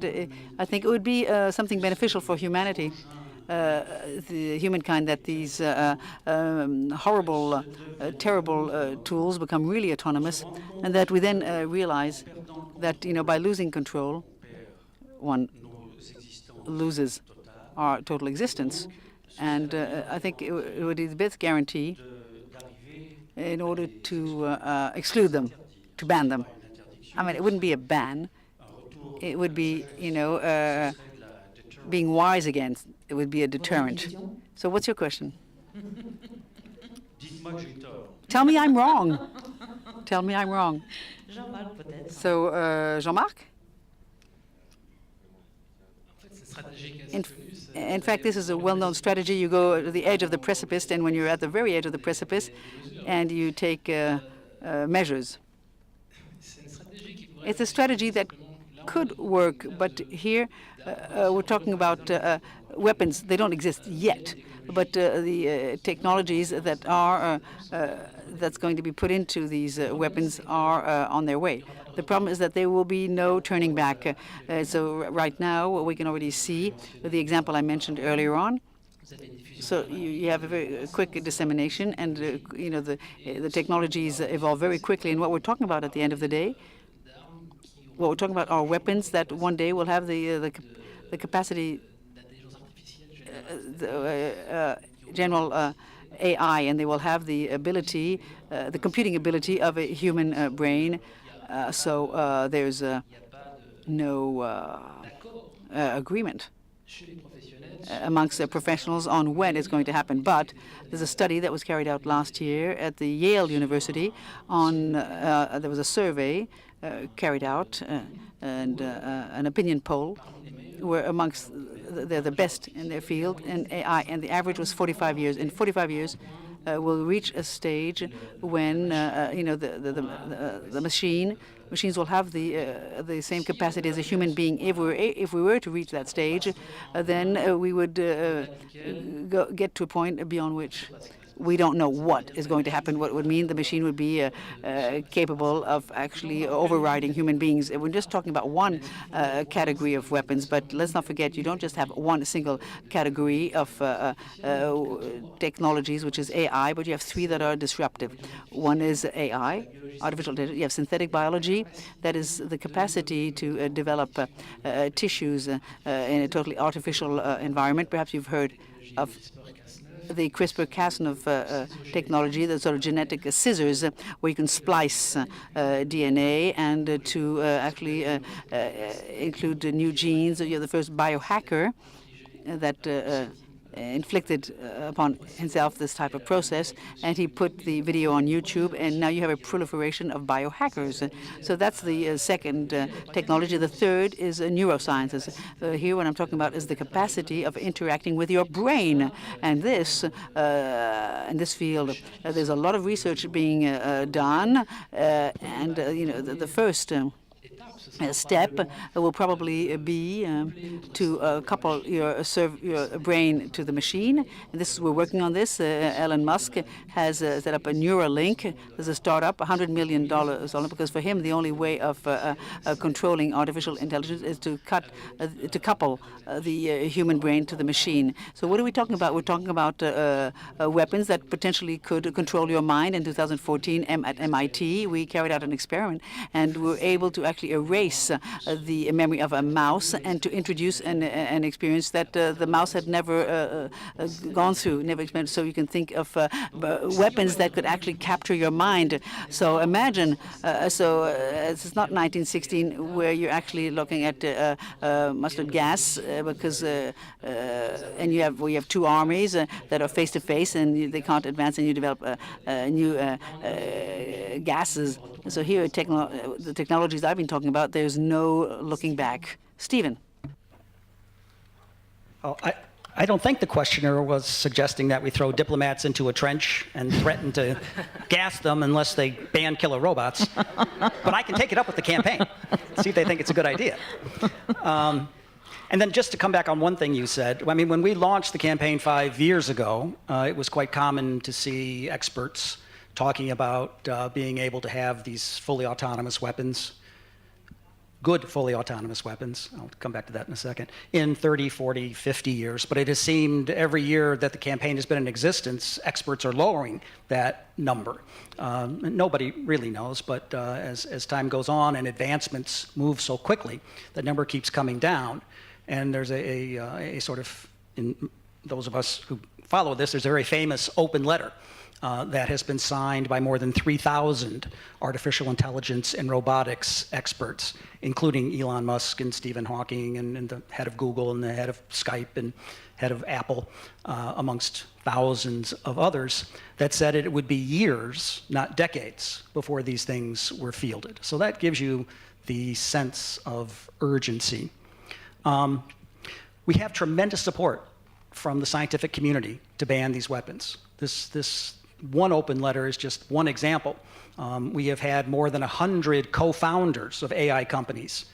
I think it would be something beneficial for humanity, the humankind, that these horrible, terrible tools become really autonomous, and that we then realize that, by losing control, one loses our total existence. And I think it would be the best guarantee in order to exclude them, to ban them. I mean, it wouldn't be a ban. It would be, being wise against. It would be a deterrent. So what's your question? Tell me I'm wrong. Tell me I'm wrong. So, Jean-Marc? In fact, this is a well-known strategy. You go to the edge of the precipice, and when you're at the very edge of the precipice, and you take measures. It's a strategy that could work, but here we're talking about weapons. They don't exist yet, but the technologies that are that's going to be put into these weapons are on their way. The problem is that there will be no turning back. So right now, we can already see the example I mentioned earlier on. So you have a very quick dissemination, and the technologies evolve very quickly. And what we're talking about at the end of the day, what we're talking about are weapons that one day will have the capacity, general AI, and they will have the ability, the computing ability of a human brain. So there's no agreement amongst the professionals on when it's going to happen. But there's a study that was carried out last year at the Yale University on, there was a survey carried out and an opinion poll where amongst, they're the best in their field in AI, and the average was 45 years. In 45 years, we'll reach a stage when the machines will have the same capacity as a human being. If we were to reach that stage, then we would get to a point beyond which we don't know what is going to happen. What would mean the machine would be capable of actually overriding human beings. We're just talking about one category of weapons, but let's not forget, you don't just have one single category of technologies, which is AI, but you have three that are disruptive. One is AI, artificial intelligence. You have synthetic biology, that is the capacity to develop tissues in a totally artificial environment. Perhaps you've heard of the CRISPR-Cas9 technology, the sort of genetic scissors where you can splice DNA and to actually include new genes. You're the first biohacker that inflicted upon himself this type of process, and he put the video on YouTube, and now you have a proliferation of biohackers. So that's the second technology. The third is neurosciences. Here what I'm talking about is the capacity of interacting with your brain, and this in this field there's a lot of research being done, and the first step will probably be to couple your brain to the machine. And this we're working on this. Elon Musk has set up a Neuralink. There's a startup, $100 million, because for him the only way of controlling artificial intelligence is to couple the human brain to the machine. So what are we talking about? We're talking about weapons that potentially could control your mind. In 2014, at MIT, we carried out an experiment, and we were able to actually erase the memory of a mouse and to introduce an experience that the mouse had never gone through, never experienced. So you can think of weapons that could actually capture your mind. So imagine, it's not 1916 where you're actually looking at mustard gas because and you have two armies that are face to face and they can't advance, and you develop new gases. So here, the technologies I've been talking about, there's no looking back. Stephen. Oh, I don't think the questioner was suggesting that we throw diplomats into a trench and threaten to gas them unless they ban killer robots. But I can take it up with the campaign, see if they think it's a good idea. And then just to come back on one thing you said, I mean, when we launched the campaign 5 years ago, it was quite common to see experts talking about being able to have these fully autonomous weapons, good fully autonomous weapons, I'll come back to that in a second, in 30, 40, 50 years. But it has seemed every year that the campaign has been in existence, experts are lowering that number. Nobody really knows, but as time goes on and advancements move so quickly, that number keeps coming down. And there's a sort of, in those of us who follow this, there's a very famous open letter that has been signed by more than 3,000 artificial intelligence and robotics experts, including Elon Musk and Stephen Hawking and the head of Google and the head of Skype and head of Apple, amongst thousands of others, that said it would be years, not decades, before these things were fielded. So that gives you the sense of urgency. We have tremendous support from the scientific community to ban these weapons. This one open letter is just one example. We have had more than 100 co-founders of AI companies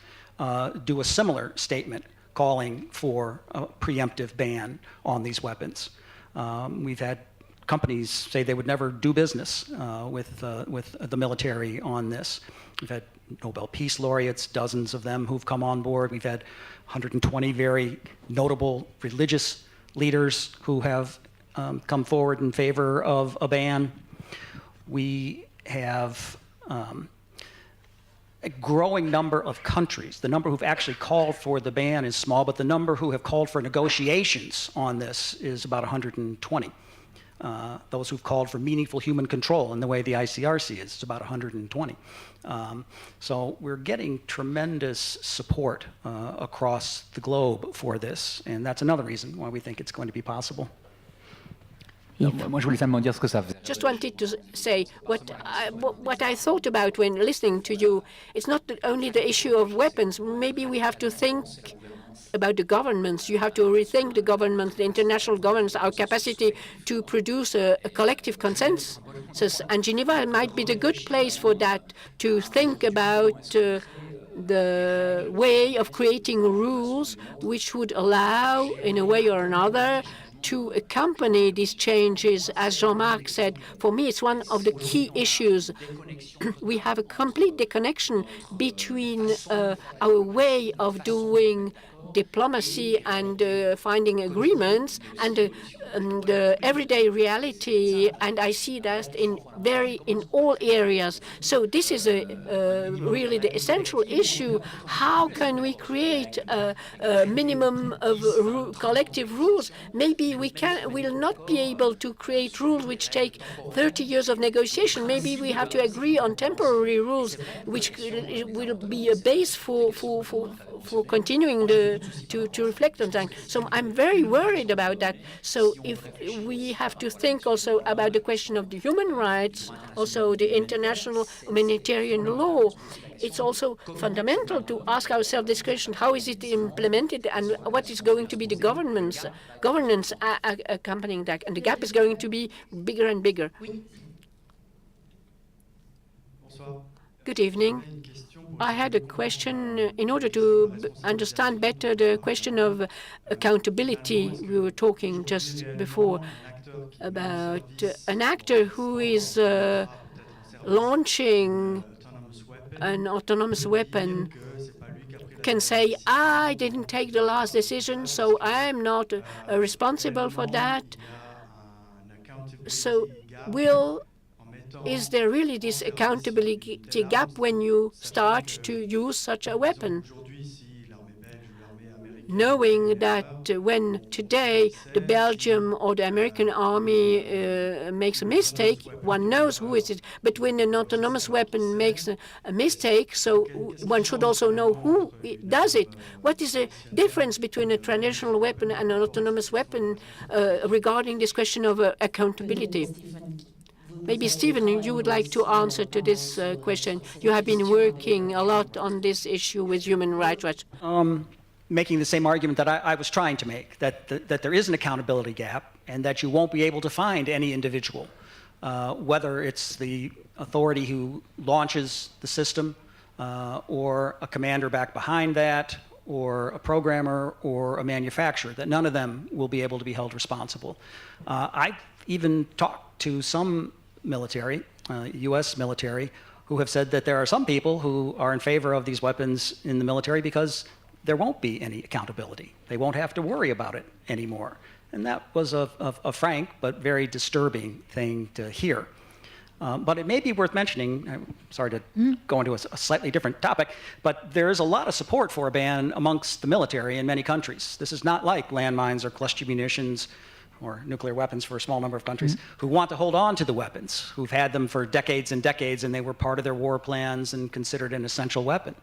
do a similar statement calling for a preemptive ban on these weapons. We've had companies say they would never do business with the military on this. We've had Nobel Peace Laureates, dozens of them who've come on board. We've had 120 very notable religious leaders who have come forward in favor of a ban. We have a growing number of countries. The number who've actually called for the ban is small, but the number who have called for negotiations on this is about 120. Those who've called for meaningful human control in the way the ICRC is, it's about 120. So we're getting tremendous support across the globe for this, and that's another reason why we think it's going to be possible. Moi, je voulais simplement dire ce que ça faisait. Just wanted to say what I thought about when listening to you. It's not only the issue of weapons. Maybe we have to think about the governments. You have to rethink the governments, the international governments, our capacity to produce a collective consensus. And Geneva might be the good place for that, to think about the way of creating rules which would allow, in a way or another, to accompany these changes. As Jean-Marc said, for me, it's one of the key issues. We have a complete disconnection between our way of doing diplomacy and finding agreements and the everyday reality, and I see that in all areas. So this is really the essential issue. How can we create a minimum of collective rules? Maybe we'll not be able to create rules which take 30 years of negotiation. Maybe we have to agree on temporary rules, which will be a base for continuing to reflect on that. So I'm very worried about that. So if we have to think also about the question of the human rights, also the international humanitarian law, it's also fundamental to ask ourselves this question: how is it implemented, and what is going to be the governance accompanying that? And the gap is going to be bigger and bigger. Good evening. I had a question in order to understand better the question of accountability. We were talking just before about an actor who is launching an autonomous weapon can say, I didn't take the last decision, so I'm not responsible for that. So is there really this accountability gap when you start to use such a weapon? Knowing that when today the Belgium or the American army makes a mistake, one knows who is it. But when an autonomous weapon makes a mistake, so one should also know who does it. What is the difference between a traditional weapon and an autonomous weapon regarding this question of accountability? Maybe, Stephen, you would like to answer to this question. You have been working a lot on this issue with Human Rights Watch. Making the same argument that I was trying to make, that there is an accountability gap and that you won't be able to find any individual, whether it's the authority who launches the system or a commander back behind that or a programmer or a manufacturer, that none of them will be able to be held responsible. I've even talked to some military, US military, who have said that there are some people who are in favor of these weapons in the military because there won't be any accountability. They won't have to worry about it anymore. And that was a frank but very disturbing thing to hear. But it may be worth mentioning, I'm sorry to go into a slightly different topic, but there is a lot of support for a ban amongst the military in many countries. This is not like landmines or cluster munitions or nuclear weapons for a small number of countries who want to hold on to the weapons, who've had them for decades and decades, and they were part of their war plans and considered an essential weapon.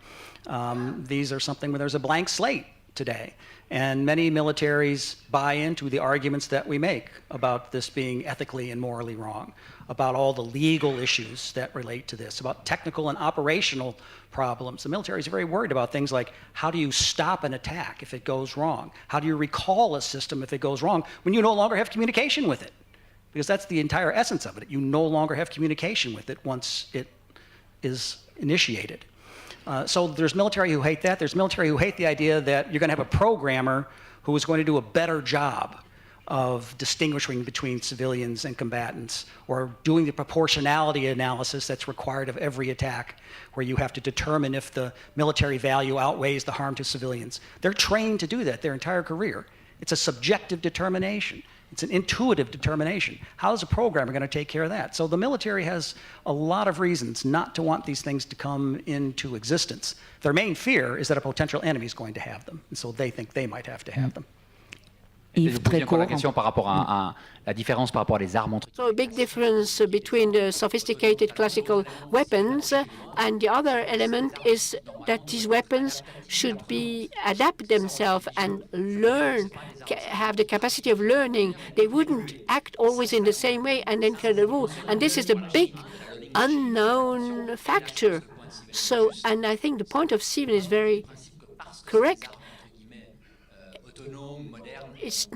These are something where there's a blank slate today. And many militaries buy into the arguments that we make about this being ethically and morally wrong, about all the legal issues that relate to this, about technical and operational problems. The military is very worried about things like, how do you stop an attack if it goes wrong? How do you recall a system if it goes wrong when you no longer have communication with it? Because that's the entire essence of it. You no longer have communication with it once it is initiated. So there's military who hate that. There's military who hate the idea that you're going to have a programmer who is going to do a better job of distinguishing between civilians and combatants, or doing the proportionality analysis that's required of every attack, where you have to determine if the military value outweighs the harm to civilians. They're trained to do that their entire career. It's a subjective determination. It's an intuitive determination. How is a programmer going to take care of that? So the military has a lot of reasons not to want these things to come into existence. Their main fear is that a potential enemy is going to have them, and so they think they might have to have them. Yves, très court. La question par rapport à la différence par rapport à les armes entre. So a big difference between the sophisticated classical weapons and the other element is that these weapons should be adapt themselves and learn, have the capacity of learning. They wouldn't act always in the same way and then kill the rule. And this is the big unknown factor. So, and I think the point of Fihn is very correct. It's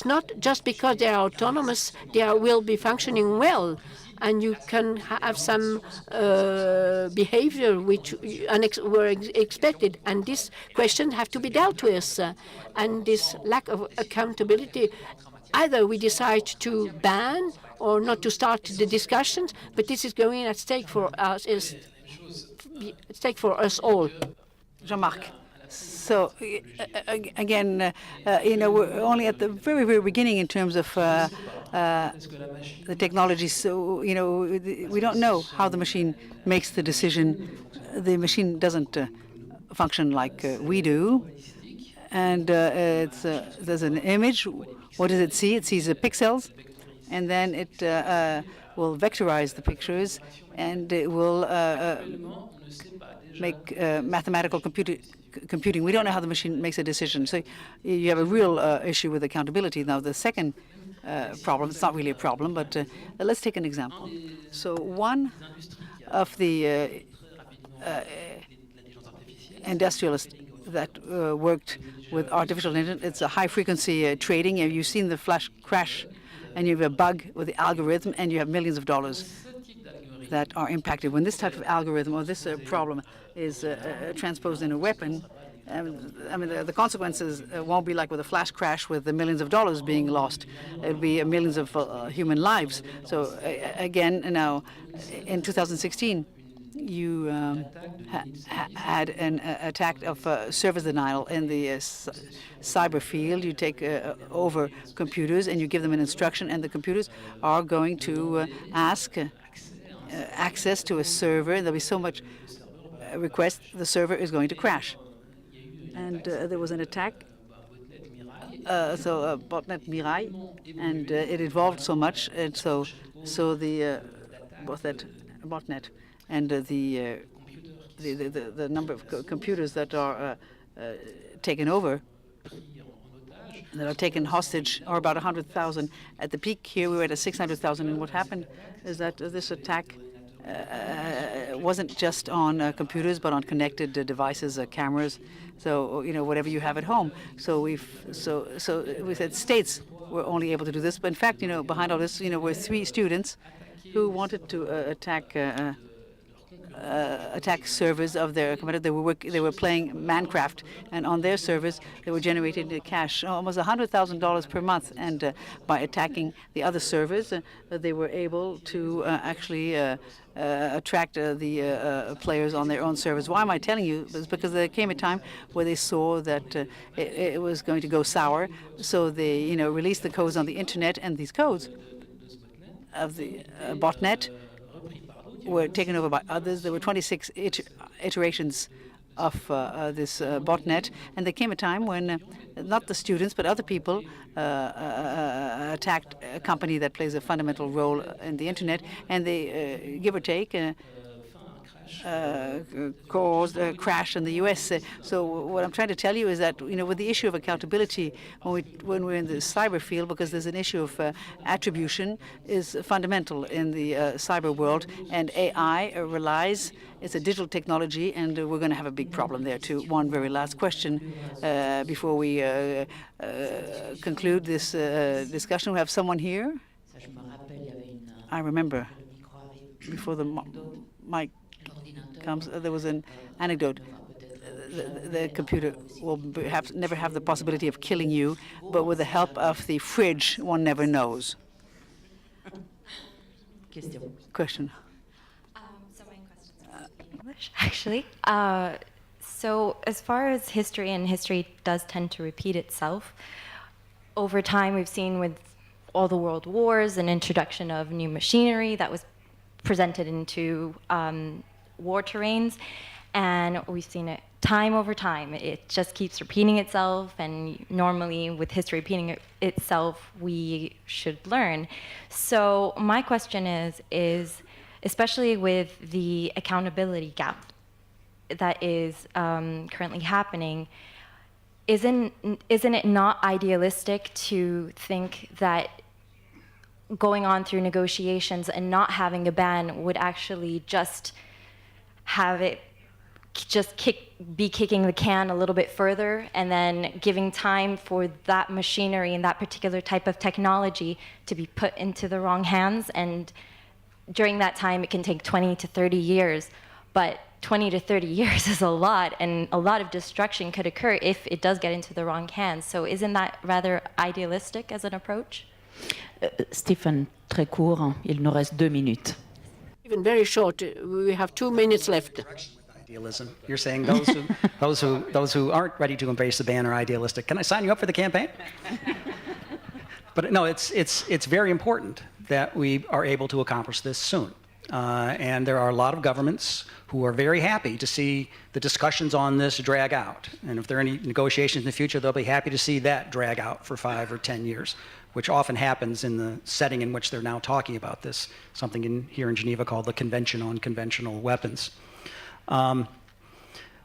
not just because they are autonomous, they will be functioning well, and you can have some behavior which were expected, and this question have to be dealt with. And this lack of accountability, either we decide to ban or not to start the discussions, but this is going at stake for us, all. Jean-Marc. So again, we're only at the very, very beginning in terms of the technology. So we don't know how the machine makes the decision. The machine doesn't function like we do, and there's an image. What does it see? It sees the pixels, and then it will vectorize the pictures, and it will make mathematical computing. We don't know how the machine makes a decision. So you have a real issue with accountability. Now, the second problem, it's not really a problem, but let's take an example. So one of the industrialists that worked with artificial intelligence, it's a high-frequency trading. And you've seen the flash crash, and you have a bug with the algorithm, and you have millions of dollars that are impacted. When this type of algorithm or this problem is transposed in a weapon, the consequences won't be like with a flash crash with the millions of dollars being lost. It would be millions of human lives. So again, now in 2016, you had an attack of service denial in the cyber field. You take over computers and you give them an instruction, and the computers are going to ask access to a server. There'll be so much request, the server is going to crash. And there was an attack, botnet Mirai, and it evolved so much, and so the botnet and the number of computers that are taken over, that are taken hostage, are about 100,000. At the peak here, we were at 600,000, and what happened is that this attack wasn't just on computers, but on connected devices, cameras. So whatever you have at home. So we said states were only able to do this, but in fact, behind all this, were 3 students who wanted to attack attack servers of their competitor. They were playing Minecraft, and on their servers they were generating cash, almost $100,000 per month. And by attacking the other servers, they were able to actually attract the players on their own servers. Why am I telling you? It's because there came a time where they saw that it was going to go sour, so they released the codes on the internet, and these codes of the botnet were taken over by others. There were 26 iterations of this botnet, and there came a time when not the students but other people attacked a company that plays a fundamental role in the internet, and they, give or take, caused a crash in the U.S. So what I'm trying to tell you is that, with the issue of accountability, when we're in the cyber field, because there's an issue of attribution, is fundamental in the cyber world, and AI relies. It's a digital technology, and we're going to have a big problem there too. One very last question before we conclude this discussion. We have someone here. I remember before the mic comes, there was an anecdote. The computer will never have the possibility of killing you, but with the help of the fridge, one never knows. Question. So my question's in English, actually. So as far as history, and history does tend to repeat itself, over time we've seen with all the world wars an introduction of new machinery that was presented into war terrains, and we've seen it time over time. It just keeps repeating itself, and normally with history repeating itself, we should learn. So my question is especially with the accountability gap that is currently happening, isn't it not idealistic to think that going on through negotiations and not having a ban would actually just have it be kicking the can a little bit further, and then giving time for that machinery and that particular type of technology to be put into the wrong hands? And during that time, it can take 20 to 30 years, but 20 to 30 years is a lot, and a lot of destruction could occur if it does get into the wrong hands. So isn't that rather idealistic as an approach? Stéphane, très court, il nous reste 2 minutes. Even very short, we have 2 minutes left. Idealism. You're saying those who aren't ready to embrace the ban are idealistic. Can I sign you up for the campaign? But no, it's very important that we are able to accomplish this soon. And there are a lot of governments who are very happy to see the discussions on this drag out. And if there are any negotiations in the future, they'll be happy to see that drag out for 5 or 10 years, which often happens in the setting in which they're now talking about this, something here in Geneva called the Convention on Conventional Weapons. But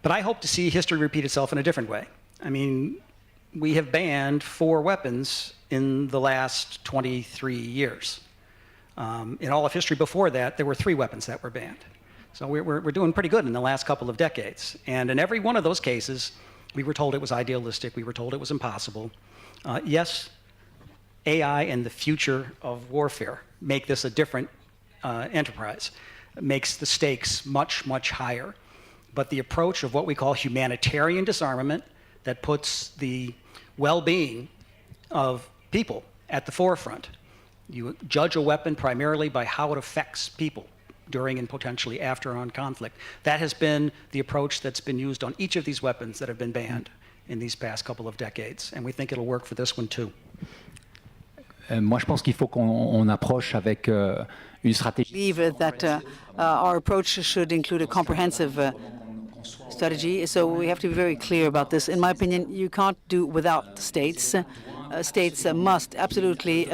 I hope to see history repeat itself in a different way. I mean, we have banned 4 weapons in the last 23 years. In all of history before that, there were 3 weapons that were banned. So we're doing pretty good in the last couple of decades. And in every one of those cases, we were told it was idealistic. We were told it was impossible. Yes, AI and the future of warfare make this a different enterprise. It makes the stakes much, much higher. But the approach of what we call humanitarian disarmament, that puts the well-being of people at the forefront. You judge a weapon primarily by how it affects people during and potentially after on conflict. That has been the approach that's been used on each of these weapons that have been banned in these past couple of decades. And we think it'll work for this one too. Moi, je pense qu'il faut qu'on approche avec une stratégie. I believe that our approach should include a comprehensive strategy. So we have to be very clear about this. In my opinion, you can't do without the states. States must absolutely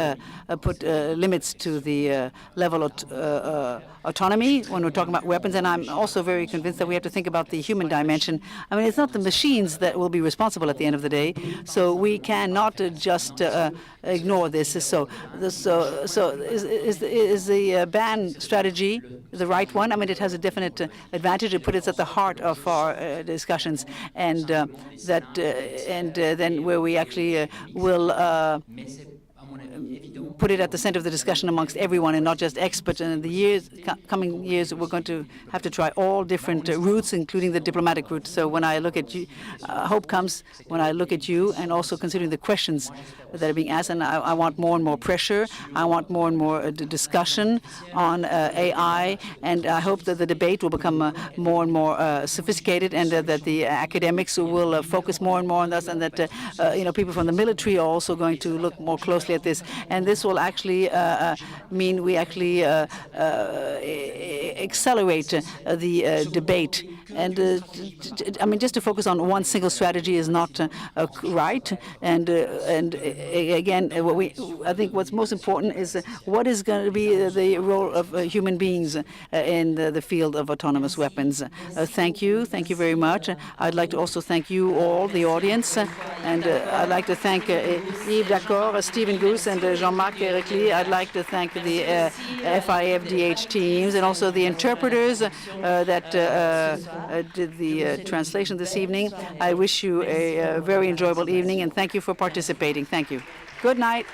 put limits to the level of autonomy when we're talking about weapons. And I'm also very convinced that we have to think about the human dimension. I mean, it's not the machines that will be responsible at the end of the day. So we cannot just ignore this. So is the ban strategy the right one? I mean, it has a definite advantage. It puts it at the heart of our discussions, and then where we actually will put it at the center of the discussion amongst everyone and not just experts. And in the coming years, we're going to have to try all different routes, including the diplomatic route. So when I look at you, hope comes when I look at you, and also considering the questions that are being asked. And I want more and more pressure. I want more and more discussion on AI. And I hope that the debate will become more and more sophisticated, and that the academics will focus more and more on this, and that people from the military are also going to look more closely at this. And this will actually mean we actually accelerate the debate. And just to focus on one single strategy is not right. And again, I think what's most important is what is going to be the role of human beings in the field of autonomous weapons. Thank you very much. I'd like to also thank you all, the audience, and I'd like to thank Yves, Daccord, Stephen Goose, and Jean-Marc Rickli. I'd like to thank the FIFDH teams and also the interpreters that did the translation this evening. I wish you a very enjoyable evening, and thank you for participating. Thank you. Good night.